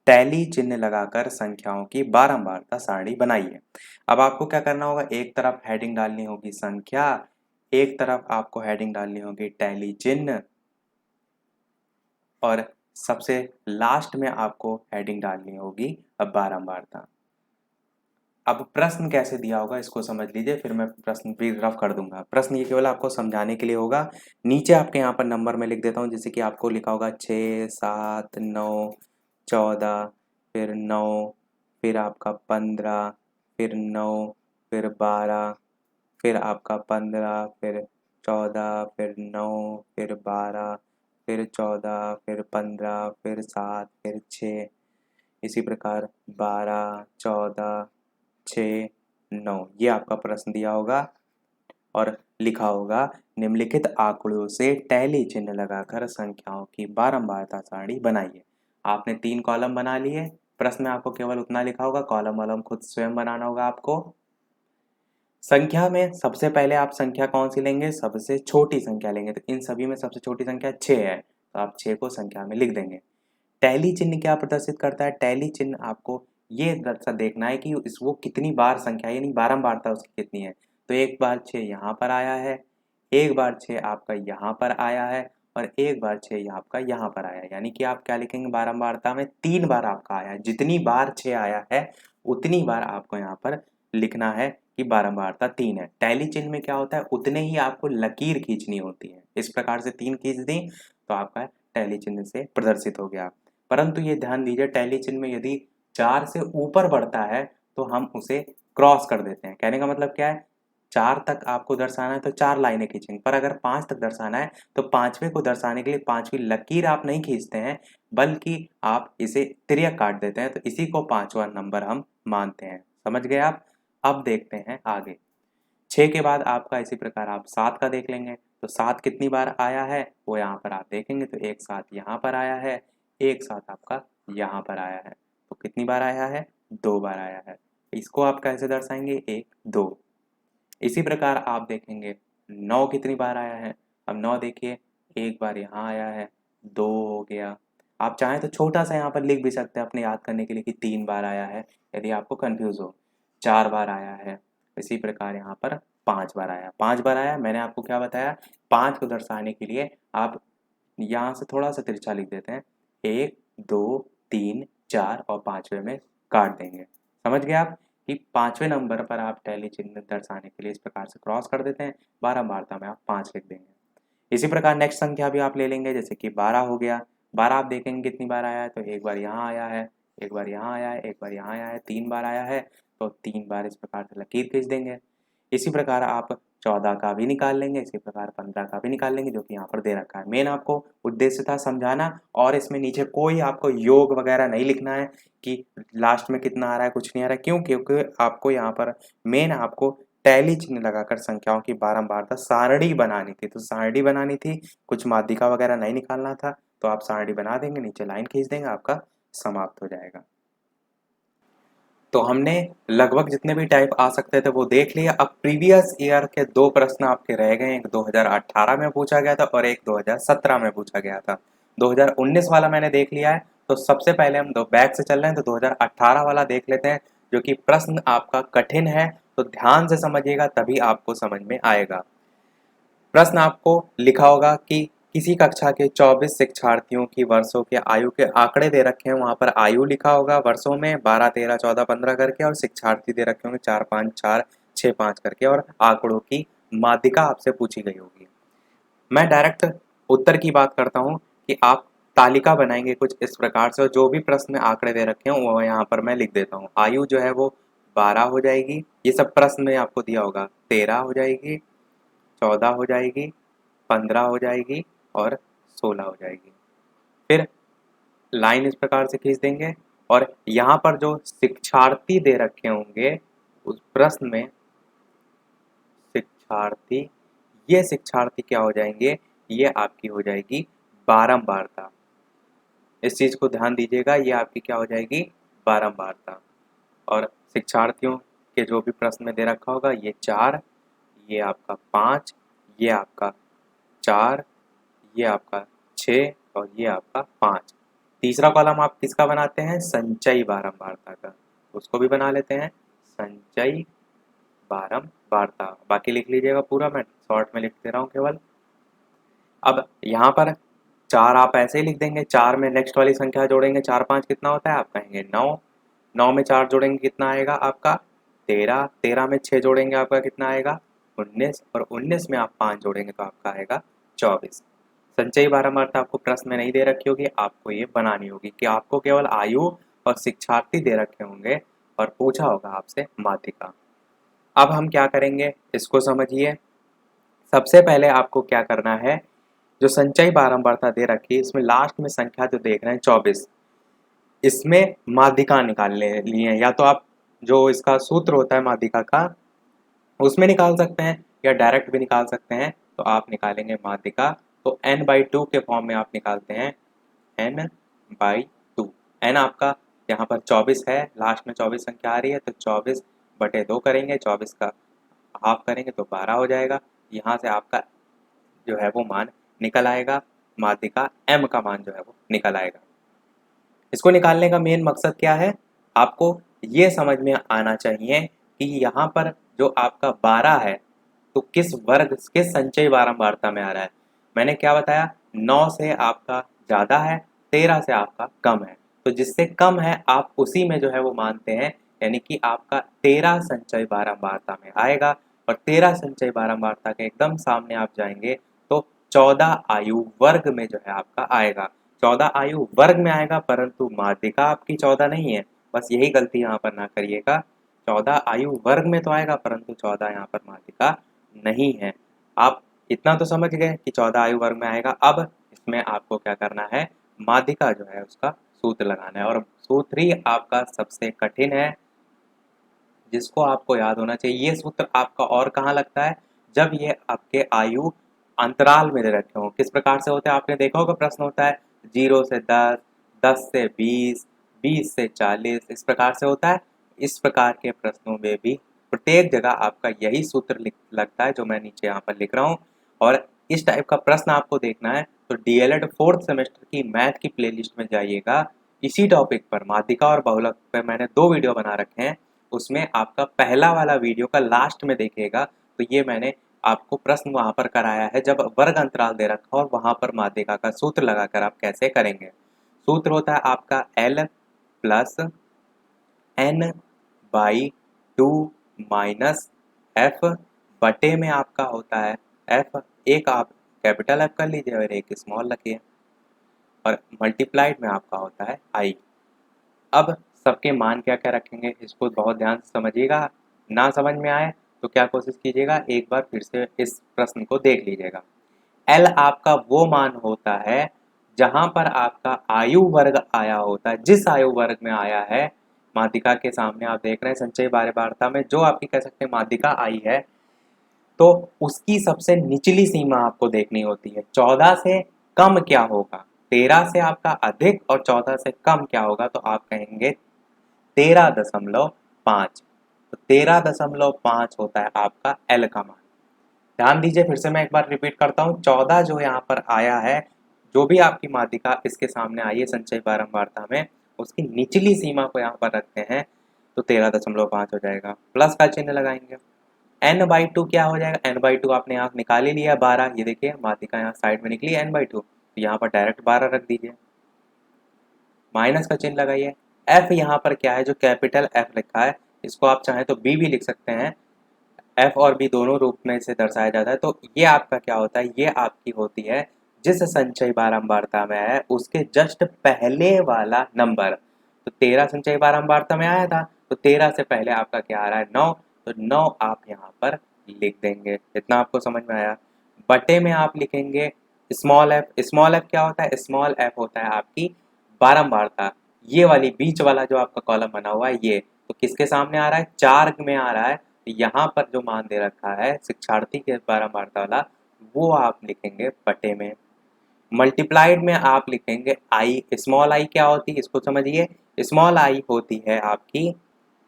टैली चिन्ह लगाकर संख्याओं की बारंबारता सारणी बनाइए। अब आपको क्या करना होगा, एक तरफ हेडिंग डालनी होगी संख्या, एक तरफ आपको हेडिंग डालनी होगी टैली चिन्ह और सबसे लास्ट में आपको हेडिंग डालनी होगी अब बारंबारता। अब प्रश्न कैसे दिया होगा इसको समझ लीजिए, फिर मैं प्रश्न भी रफ कर दूंगा। प्रश्न ये केवल आपको समझाने के लिए होगा। नीचे आपके यहाँ पर नंबर में लिख देता हूँ, जैसे कि आपको लिखा होगा 6, 7, 9, 14, फिर 9, फिर आपका 15, फिर 9, फिर 12, फिर आपका 15, फिर 14, फिर 9, फिर 12, फिर 14, फिर 15, फिर 7, फिर 6, इसी प्रकार 12, 14, 6, 9, ये आपका प्रश्न दिया होगा। और लिखा होगा निम्नलिखित आंकड़ों से टैली चिन्ह लगाकर संख्याओं की बारंबारता सारणी बनाइए। आपने 3 कॉलम बना लिए, प्रश्न में आपको केवल उतना लिखा होगा, कॉलम वॉलम खुद स्वयं बनाना होगा आपको। संख्या में सबसे पहले आप संख्या कौन सी लेंगे, सबसे छोटी संख्या लेंगे, तो इन सभी में सबसे छोटी संख्या 6 है, तो आप 6 को संख्या में लिख देंगे। टैली चिन्ह क्या प्रदर्शित करता है, टैली चिन्ह आपको ये देखना है कि वो कितनी बार संख्या यानी बारंबारता उसकी कितनी है। तो एक बार 6 यहाँ पर आया है, एक बार 6 आपका यहाँ पर आया है और एक बार 6 आपका यहाँ पर आया है, यानी कि आप क्या लिखेंगे, बारंबारता में 3 बार आपका आया है। जितनी बार 6 आया है उतनी बार आपको यहाँ पर लिखना है कि बारंबारता 3 है। टैली चिन्ह में क्या होता है, उतने ही आपको लकीर खींचनी होती है। इस प्रकार से 3 खींच दी तो आपका टैली चिन्ह से प्रदर्शित हो गया। परंतु ये ध्यान दीजिए, टैली चिन्ह में यदि 4 से ऊपर बढ़ता है तो हम उसे क्रॉस कर देते हैं। कहने का मतलब क्या है, 4 तक आपको दर्शाना है तो 4 लाइनें खींचेंगे, पर अगर 5 तक दर्शाना है तो 5वें को दर्शाने के लिए 5वीं लकीर आप नहीं खींचते हैं, बल्कि आप इसे तिर्यक काट देते हैं, तो इसी को 5वां नंबर हम मानते हैं। समझ गए आप। अब देखते हैं आगे। 6 के बाद आपका इसी प्रकार आप 7 का देख लेंगे, तो 7 कितनी बार आया है वो यहाँ पर आप देखेंगे, तो एक 7 यहाँ पर आया है, एक 7 आपका यहाँ पर आया है, तो कितनी बार आया है, 2 बार आया है। इसको आप कैसे दर्शाएंगे, 1 2। इसी प्रकार आप देखेंगे 9 कितनी बार आया है, अब 9 देखिए, एक बार यहाँ आया है, 2 हो गया। आप चाहें तो छोटा सा यहाँ पर लिख भी सकते हैं अपने याद करने के लिए कि 3 बार आया है, यदि आपको कंफ्यूज हो। 4 बार आया है, इसी प्रकार यहाँ पर 5 बार आया, 5 बार आया। मैंने आपको क्या बताया, 5 को दर्शाने के लिए आप यहाँ से थोड़ा सा तिरछा लिख देते हैं, 1 2 3 4 और 5वें में काट देंगे। समझ गए आप कि 5वें नंबर पर आप टैली चिन्ह दर्शाने के लिए इस प्रकार से क्रॉस कर देते हैं, बारंबारता में आप 5 लिख देंगे। इसी प्रकार नेक्स्ट संख्या भी आप ले लेंगे, जैसे कि 12 हो गया। 12 आप देखेंगे कितनी बार आया है, तो एक बार यहाँ आया है, एक बार यहाँ आया है, एक बार यहाँ आया है, 3 बार आया है, तो 3 बार इस प्रकार से लकीर खींच देंगे। इसी प्रकार आप 14 का भी निकाल लेंगे, इसी प्रकार 15 का भी निकाल लेंगे, जो कि यहाँ पर दे रखा है। मेन आपको उद्देश्य था समझाना, और इसमें नीचे कोई आपको योग वगैरह नहीं लिखना है कि लास्ट में कितना आ रहा है, कुछ नहीं आ रहा है। क्यों, क्योंकि आपको यहाँ पर मेन आपको टैली चिन्ह लगाकर संख्याओं की बारंबारता सारणी बनानी थी, तो सारणी बनानी थी, कुछ माध्यिका वगैरह नहीं निकालना था। तो आप सारणी बना देंगे, नीचे लाइन खींच देंगे, आपका समाप्त हो जाएगा। तो हमने लगभग जितने भी टाइप आ सकते थे वो देख लिया। अब प्रीवियस ईयर के 2 प्रश्न आपके रह गए, एक 2018 में पूछा गया था और एक 2017 में पूछा गया था। 2019 वाला मैंने देख लिया है, तो सबसे पहले हम दो बैक से चल रहे हैं, तो 2018 वाला देख लेते हैं, जो कि प्रश्न आपका कठिन है, तो ध्यान से समझिएगा तभी आपको समझ में आएगा। प्रश्न आपको लिखा होगा कि किसी कक्षा के 24 शिक्षार्थियों की वर्षों के आयु के आंकड़े दे रखे हैं, वहां पर आयु लिखा होगा वर्षों में 12 13 14 15 करके, और शिक्षार्थी दे रखे होंगे 4 5 4 6 5 करके, और आंकड़ों की माध्यिका आपसे पूछी गई होगी। मैं डायरेक्ट उत्तर की बात करता हूं कि आप तालिका बनाएंगे कुछ इस प्रकार से, और जो भी प्रश्न में आंकड़े दे रखे हैं वो यहाँ पर मैं लिख देता हूँ। आयु जो है वो 12 हो जाएगी, ये सब प्रश्न में आपको दिया होगा, 13 हो जाएगी, 14 हो जाएगी, 15 हो जाएगी और 16 हो जाएगी। फिर लाइन इस प्रकार से खींच देंगे, और यहाँ पर जो शिक्षार्थी दे रखे होंगे उस प्रश्न में शिक्षार्थी, ये शिक्षार्थी क्या हो जाएंगे, ये आपकी हो जाएगी बारंबारता। इस चीज को ध्यान दीजिएगा, ये आपकी क्या हो जाएगी, बारंबारता। और शिक्षार्थियों के जो भी प्रश्न में दे रखा होगा, ये 4, ये आपका 5, ये आपका 4, ये आपका 6 और ये आपका 5। तीसरा कॉलम आप किसका बनाते हैं, संचयी बारंबारता का, उसको भी बना लेते हैं, संचयी बारंबारता। बाकी लिख लीजिएगा पूरा, मैं शॉर्ट में लिख दे रहा हूँ केवल। अब यहाँ पर 4 आप ऐसे ही लिख देंगे, 4 में नेक्स्ट वाली संख्या जोड़ेंगे, 4 5 कितना होता है, आप कहेंगे 9, 9 में 4 जोड़ेंगे कितना आएगा आपका 13, 13 में 6 जोड़ेंगे आपका कितना आएगा 19, और 19 में आप 5 जोड़ेंगे तो आपका आएगा 24। संचयी बारंबारता आपको प्रश्न में नहीं दे रखी होगी, आपको ये बनानी होगी कि आपको केवल आयु और शिक्षार्थी दे रखे होंगे और पूछा होगा आपसे माध्यिका। अब हम क्या करेंगे इसको समझिए। सबसे पहले आपको क्या करना है, जो संचयी बारंबारता दे रखी है इसमें लास्ट में संख्या जो देख रहे हैं 24, इसमें माध्यिका निकालने लिए, या तो आप जो इसका सूत्र होता है माध्यिका का उसमें निकाल सकते हैं, या डायरेक्ट भी निकाल सकते हैं। तो आप निकालेंगे माध्यिका, तो n/2 के फॉर्म में आप निकालते हैं n/2। n आपका यहाँ पर 24 है, लास्ट में 24 संख्या आ रही है, तो 24/2 करेंगे, 24 का हाफ करेंगे तो 12 हो जाएगा। यहाँ से आपका जो है वो मान निकल आएगा, माध्यिका m का मान जो है वो निकल आएगा। इसको निकालने का मेन मकसद क्या है, आपको ये समझ में आना चाहिए कि यहाँ पर जो आपका 12 है तो किस वर्ग, किस संचयी बारंबारता में आ रहा है। मैंने क्या बताया, 9 से आपका ज़्यादा है, 13 से आपका कम है। तो जिससे कम है आप उसी में जो है वो मानते हैं, यानी कि आपका 13 संचयी बारंबारता में आएगा। और 13 संचयी बारंबारता के एकदम सामने आप जाएंगे तो 14 आयु वर्ग में जो है आपका आएगा। 14 आयु वर्ग में आएगा, परंतु माध्यिका आपकी 14 नहीं है, बस यही गलती यहाँ पर ना करिएगा। 14 आयु वर्ग में तो आएगा, परंतु 14 यहाँ पर माध्यिका नहीं है। आप इतना तो समझ गए कि 14 आयु वर्ग में आएगा। अब इसमें आपको क्या करना है, माध्यिका जो है उसका सूत्र लगाना है, और सूत्र ही आपका सबसे कठिन है, जिसको आपको याद होना चाहिए। ये सूत्र आपका और कहाँ लगता है, जब ये आपके आयु अंतराल में दे रखे हों। किस प्रकार से होते हैं, आपने देखा होगा प्रश्न होता है 0 से 10, 10 से 20, 20 से 40, इस प्रकार से होता है। इस प्रकार के प्रश्नों में भी प्रत्येक जगह आपका यही सूत्र लगता है जो मैं नीचे यहाँ पर लिख रहा हूँ। और इस टाइप का प्रश्न आपको देखना है तो डीएलएड 4th सेमेस्टर की मैथ की प्लेलिस्ट में जाइएगा। इसी टॉपिक पर माध्यिका और बहुलक पर मैंने 2 वीडियो बना रखे हैं, उसमें आपका पहला वाला वीडियो का लास्ट में देखिएगा तो ये मैंने आपको प्रश्न वहाँ पर कराया है, जब वर्ग अंतराल दे रखा और वहाँ पर माध्यिका का सूत्र लगाकर आप कैसे करेंगे। सूत्र होता है आपका L plus n/2 minus f बटे में आपका होता है f, एक आप कैपिटल F कर लीजिए और एक स्मॉल रखिए, और मल्टीप्लाइड में आपका होता है i। अब सबके मान क्या क्या रखेंगे इसको बहुत ध्यान से समझिएगा, ना समझ में आए तो क्या कोशिश कीजिएगा, एक बार फिर से इस प्रश्न को देख लीजिएगा। L आपका वो मान होता है जहां पर आपका आयु वर्ग आया होता है, जिस आयु वर्ग में आया है माध्यिका के सामने आप देख रहे हैं संचयी बारंबारता में जो आपकी कह सकते हैं माध्यिका आई है, तो उसकी सबसे निचली सीमा आपको देखनी होती है। 14 से कम क्या होगा, 13 से आपका अधिक और 14 से कम क्या होगा, तो आप कहेंगे 13.5। तो 13.5 होता है आपका L का मान। ध्यान दीजिए, फिर से मैं एक बार रिपीट करता हूँ, 14 जो यहाँ पर आया है, जो भी आपकी माध्यिका इसके सामने आई है संचयी बारंबारता में, उसकी निचली सीमा को यहाँ पर रखते हैं तो 13.5 हो जाएगा। प्लस का चिन्ह लगाएंगे, n/2 क्या हो जाएगा, n/2 आपने यहाँ निकाल ही लिया 12, ये देखिए माध्यिका यहाँ साइड में निकली n/2, तो यहाँ पर डायरेक्ट 12 रख दीजिए। माइनस का चिन्ह लगाइए, f यहाँ पर क्या है, जो कैपिटल F लिखा है इसको आप चाहें तो b भी लिख सकते हैं, F और B दोनों रूप में इसे दर्शाया जाता है। तो ये आपका क्या होता है, ये आपकी होती है जिस संचयी बारंबारता में है उसके जस्ट पहले वाला नंबर। तो 13 संचयी बारंबारता में आया था, तो 13 से पहले आपका क्या आ रहा है 9, तो 9 आप यहाँ पर लिख देंगे। इतना आपको समझ में आया। बटे में आप लिखेंगे स्मॉल एफ। स्मॉल एफ क्या होता है, स्मॉल एफ होता है आपकी बारंबारता, ये वाली बीच वाला जो आपका कॉलम बना हुआ है ये, तो किसके सामने आ रहा है, 4 में आ रहा है। यहाँ पर जो मान दे रखा है शिक्षार्थी के बारंबारता वाला, वो आप लिखेंगे बटे में। मल्टीप्लाइड में आप लिखेंगे आई। स्मॉल आई क्या होती है इसको समझिए, स्मॉल आई होती है आपकी,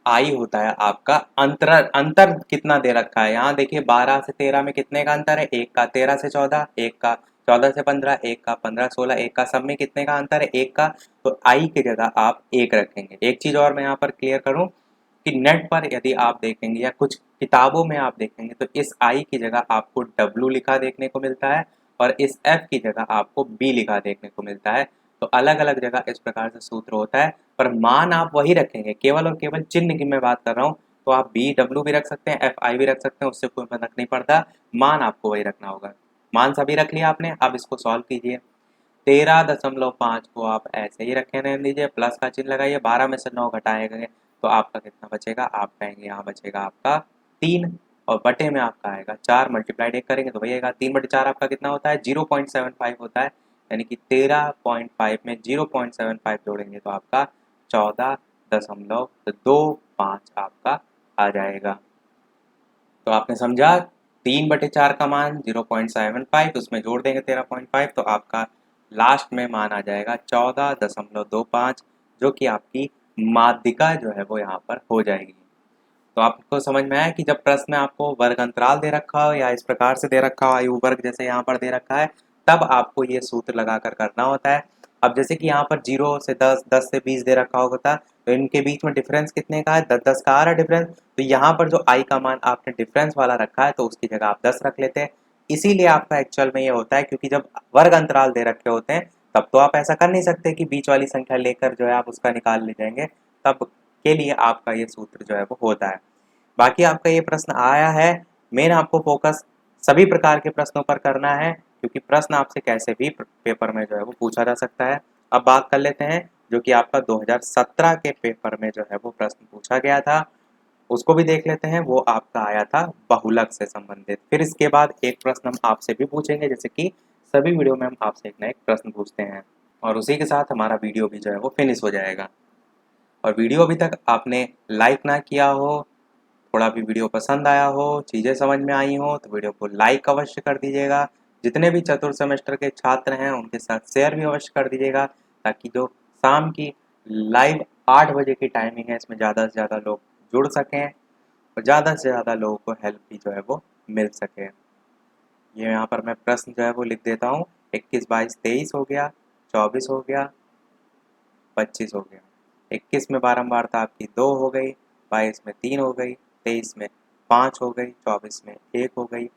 आई होता है आपका अंतर। अंतर कितना दे रखा है यहाँ देखिए, 12 से 13 में कितने का अंतर है, एक का। 13 से 14, एक का। 14 से 15, एक का। 15 16, एक का। सब में कितने का अंतर है, एक का। तो आई की जगह आप एक रखेंगे। एक चीज और मैं यहाँ पर क्लियर करूँ कि नेट पर यदि आप देखेंगे या कुछ किताबों में आप देखेंगे तो इस आई की जगह आपको डब्ल्यू लिखा देखने को मिलता है, और इस एफ की जगह आपको बी लिखा देखने को मिलता है। तो अलग अलग जगह इस प्रकार से सूत्र होता है, पर मान आप वही रखेंगे, केवल और केवल चिन्ह की मैं बात कर रहा हूँ। तो आप बी डब्ल्यू भी रख सकते हैं, एफ आई भी रख सकते हैं, उससे कोई फर्क नहीं पड़ता, मान आपको वही रखना होगा। मान सभी रख लिया आपने, अब इसको सॉल्व कीजिए। 13.5 को आप ऐसे ही रखे रहने दीजिए, प्लस का चिन्ह लगाइए, 12 में से 9 घटाएंगे तो आपका कितना बचेगा, आप कहेंगे यहाँ बचेगा आपका 3, और बटे में आपका आएगा 4, मल्टीप्लाइड 1 करेंगे तो वही आएगा 3/4 आपका कितना होता है 0.75 होता है, यानी कि 13.5 में 0.75 जोड़ेंगे तो आपका 14.25 आपका आ जाएगा। तो आपने समझा 3/4 का मान 0.75, उसमें जोड़ देंगे 13.5, तो आपका लास्ट में मान आ जाएगा 14.25, जो कि आपकी माध्यिका जो है वो यहाँ पर हो जाएगी। तो आपको समझ में आया कि जब प्रश्न में आपको वर्ग अंतराल दे रखा हो या इस प्रकार से दे रखा हो, आयु वर्ग जैसे यहाँ पर दे रखा है, तब आपको ये सूत्र लगाकर करना होता है। अब जैसे कि यहाँ पर 0 से 10, 10 से 20 दे रखा होता, तो इनके बीच में डिफरेंस कितने का है, 10-10 का आ रहा है डिफरेंस। तो यहाँ पर जो आई का मान आपने डिफरेंस वाला रखा है, तो उसकी जगह आप 10 रख लेते हैं। इसीलिए आपका एक्चुअल में ये होता है, क्योंकि जब वर्ग अंतराल दे रखे होते हैं तब तो आप ऐसा कर नहीं सकते कि बीच वाली संख्या लेकर जो है आप उसका निकाल ले जाएंगे, तब के लिए आपका ये सूत्र जो है वो होता है। बाकी आपका ये प्रश्न आया है, मेन आपको फोकस सभी प्रकार के प्रश्नों पर करना है, क्योंकि प्रश्न आपसे कैसे भी पेपर में जो है वो पूछा जा सकता है। अब बात कर लेते हैं जो कि आपका 2017 के पेपर में जो है वो प्रश्न पूछा गया था, उसको भी देख लेते हैं। वो आपका आया था बहुलक से संबंधित। फिर इसके बाद एक प्रश्न हम आपसे भी पूछेंगे, जैसे कि सभी वीडियो में हम आपसे एक ना एक प्रश्न पूछते हैं, और उसी के साथ हमारा वीडियो भी जो है वो फिनिश हो जाएगा। और वीडियो अभी तक आपने लाइक ना किया हो, थोड़ा भी वीडियो पसंद आया हो, चीज़ें समझ में आई हो, तो वीडियो को लाइक अवश्य कर दीजिएगा। जितने भी चतुर्थ सेमेस्टर के छात्र हैं उनके साथ शेयर भी अवश्य कर दीजिएगा, ताकि जो शाम की लाइव 8 बजे की टाइमिंग है इसमें ज़्यादा से ज़्यादा लोग जुड़ सकें और ज़्यादा से ज़्यादा लोगों को हेल्प भी जो है वो मिल सके। ये यहाँ पर मैं प्रश्न जो है वो लिख देता हूँ। 21, 22, 23 हो गया, 24 हो गया, 25 हो गया। 21 में बारंबारता आपकी 2 हो गई, 22 में 3 हो गई, 23 में 5 हो गई, 24 में 1 हो गई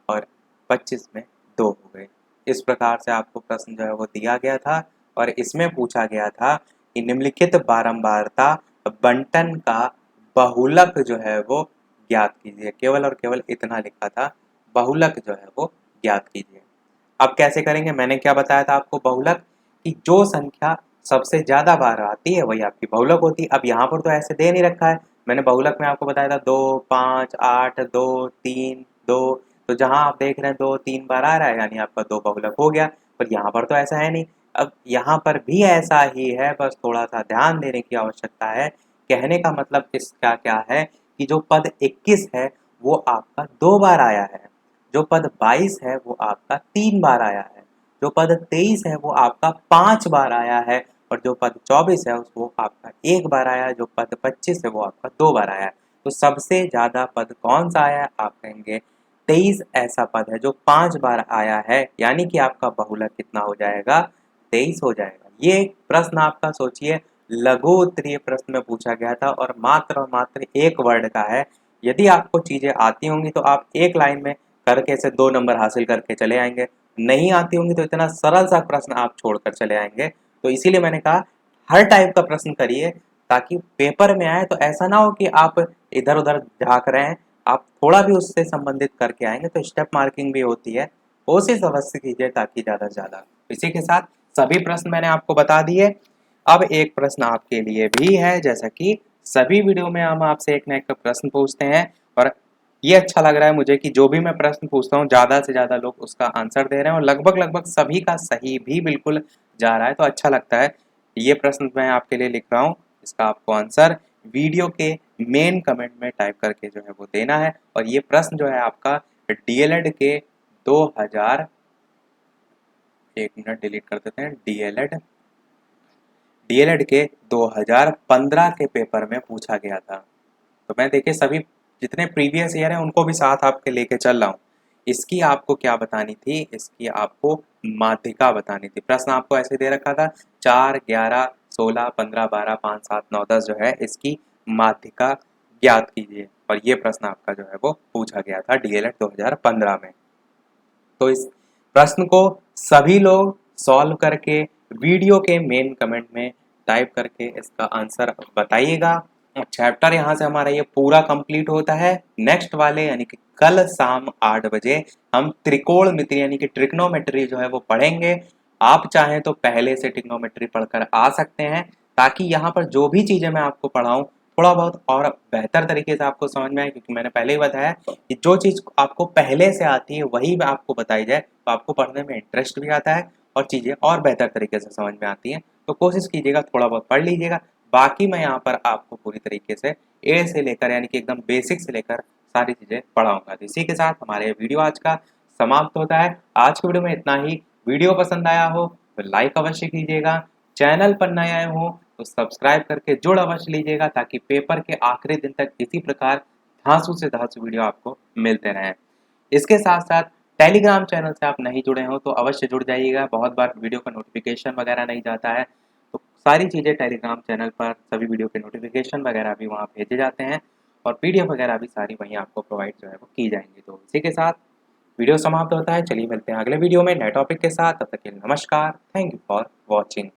और 25 में 2 हो गई। इस प्रकार से आपको प्रश्न जो है वो दिया गया था, और इसमें पूछा गया था कि निम्नलिखित बारंबारता बंटन का बहुलक जो है वो ज्ञात कीजिए। केवल और केवल इतना लिखा था, बहुलक जो है वो ज्ञात कीजिए। अब कैसे करेंगे, मैंने क्या बताया था आपको बहुलक, कि जो संख्या सबसे ज्यादा बार आती है वही आपकी बहुलक होती है। अब यहाँ पर तो ऐसे दे नहीं रखा है, मैंने बहुलक में आपको बताया था 2, 5, 8, 2, 3, 2, तो जहां आप देख रहे हैं 2-3 बार आ रहा है, यानी आपका 2 बहुलक हो गया। पर यहाँ पर तो ऐसा है नहीं। अब यहाँ पर भी ऐसा ही है, बस थोड़ा सा ध्यान देने की आवश्यकता है। कहने का मतलब इसका क्या है कि जो पद 21 है वो आपका 2 बार आया है, जो पद 22 है वो आपका 3 बार आया है, जो पद 23 है वो आपका 5 बार आया है, और जो पद 24 है वो आपका 1 बार आया है, जो पद 25 है वो आपका 2 बार आया है। तो सबसे ज्यादा पद कौन सा आया है, आप कहेंगे 23 ऐसा पद है जो 5 बार आया है, यानी कि आपका बहुलक कितना हो जाएगा, 23 हो जाएगा। ये प्रश्न आपका सोचिए लघु उत्तरीय प्रश्न में पूछा गया था, और मात्र एक वर्ड का है। यदि आपको चीजें आती होंगी तो आप एक लाइन में करके से 2 नंबर हासिल करके चले आएंगे, नहीं आती होंगी तो इतना सरल सा प्रश्न आप छोड़कर चले आएंगे। तो इसीलिए मैंने कहा हर टाइप का प्रश्न करिए, ताकि पेपर में आए तो ऐसा ना हो कि आप इधर उधर झांक रहे हैं, आप थोड़ा भी उससे संबंधित करके आएंगे तो स्टेप मार्किंग भी होती है। कोशिश अवश्य कीजिए ताकि ज़्यादा से ज़्यादा। इसी के साथ सभी प्रश्न मैंने आपको बता दिए। अब एक प्रश्न आपके लिए भी है, जैसा कि सभी वीडियो में हम आपसे एक न एक प्रश्न पूछते हैं, और ये अच्छा लग रहा है मुझे कि जो भी मैं प्रश्न पूछता हूँ ज़्यादा से ज़्यादा लोग उसका आंसर दे रहे हैं, और लगभग लगभग सभी का सही भी बिल्कुल जा रहा है, तो अच्छा लगता है। ये प्रश्न मैं आपके लिए लिख रहा हूँ, इसका आपको आंसर वीडियो के मेन कमेंट में टाइप करके जो है वो देना है। और ये प्रश्न जो है आपका डीएलएड के 2000, एक मिनट डिलीट कर देते हैं, डीएलएड के 2015 के पेपर में पूछा गया था। तो मैं देखिए सभी जितने प्रीवियस ईयर हैं उनको भी साथ आपके लेके चल रहा हूँ। इसकी आपको क्या बतानी थी, इसकी आपको माध्यिका बतानी थी। प्रश्न आपको ऐसे दे रखा था 4, 11, 16, 15, 12, 5, 7, 9, 10 जो है इसकी माध्यिका ज्ञात कीजिए। और ये प्रश्न आपका जो है वो पूछा गया था डीएलएड 2015 में। तो इस प्रश्न को सभी लोग सॉल्व करके वीडियो के मेन कमेंट में टाइप करके इसका आंसर बताइएगा। चैप्टर यहाँ से हमारा ये पूरा कंप्लीट होता है। नेक्स्ट वाले यानी कि कल शाम 8 बजे हम त्रिकोणमिति यानी कि ट्रिग्नोमेट्री जो है वो पढ़ेंगे। आप चाहें तो पहले से ट्रिग्नोमेट्री पढ़कर आ सकते हैं, ताकि यहाँ पर जो भी चीजें मैं आपको पढ़ाऊँ थोड़ा बहुत और बेहतर तरीके से आपको समझ में आए, क्योंकि मैंने पहले ही बताया कि जो चीज आपको पहले से आती है वही आपको बताई जाए तो आपको पढ़ने में इंटरेस्ट भी आता है और चीजें और बेहतर तरीके से समझ में आती हैं। तो कोशिश कीजिएगा थोड़ा बहुत पढ़ लीजिएगा। बाकी मैं यहाँ पर आपको पूरी तरीके से ए से लेकर यानी कि एकदम बेसिक से लेकर सारी चीज़ें पढ़ाऊंगा। तो इसी के साथ हमारे वीडियो आज का समाप्त होता है। आज के वीडियो में इतना ही। वीडियो पसंद आया हो तो लाइक अवश्य कीजिएगा, चैनल पर नए आए हो तो सब्सक्राइब करके जुड़ अवश्य लीजिएगा, ताकि पेपर के आखिरी दिन तक इसी प्रकार धांसू से धांसू वीडियो आपको मिलते रहें। इसके साथ साथ टेलीग्राम चैनल से आप नहीं जुड़े हो तो अवश्य जुड़ जाइएगा। बहुत बार वीडियो का नोटिफिकेशन वगैरह नहीं जाता है, तो सारी चीज़ें टेलीग्राम चैनल पर सभी वीडियो के नोटिफिकेशन वगैरह भी वहाँ भेजे जाते हैं, और पीडीएफ वगैरह भी सारी वहीं आपको प्रोवाइड जो है वो की जाएंगी। तो इसी के साथ वीडियो समाप्त होता है। चलिए मिलते हैं अगले वीडियो में नए टॉपिक के साथ। तब तक के लिए नमस्कार। Thank you for watching.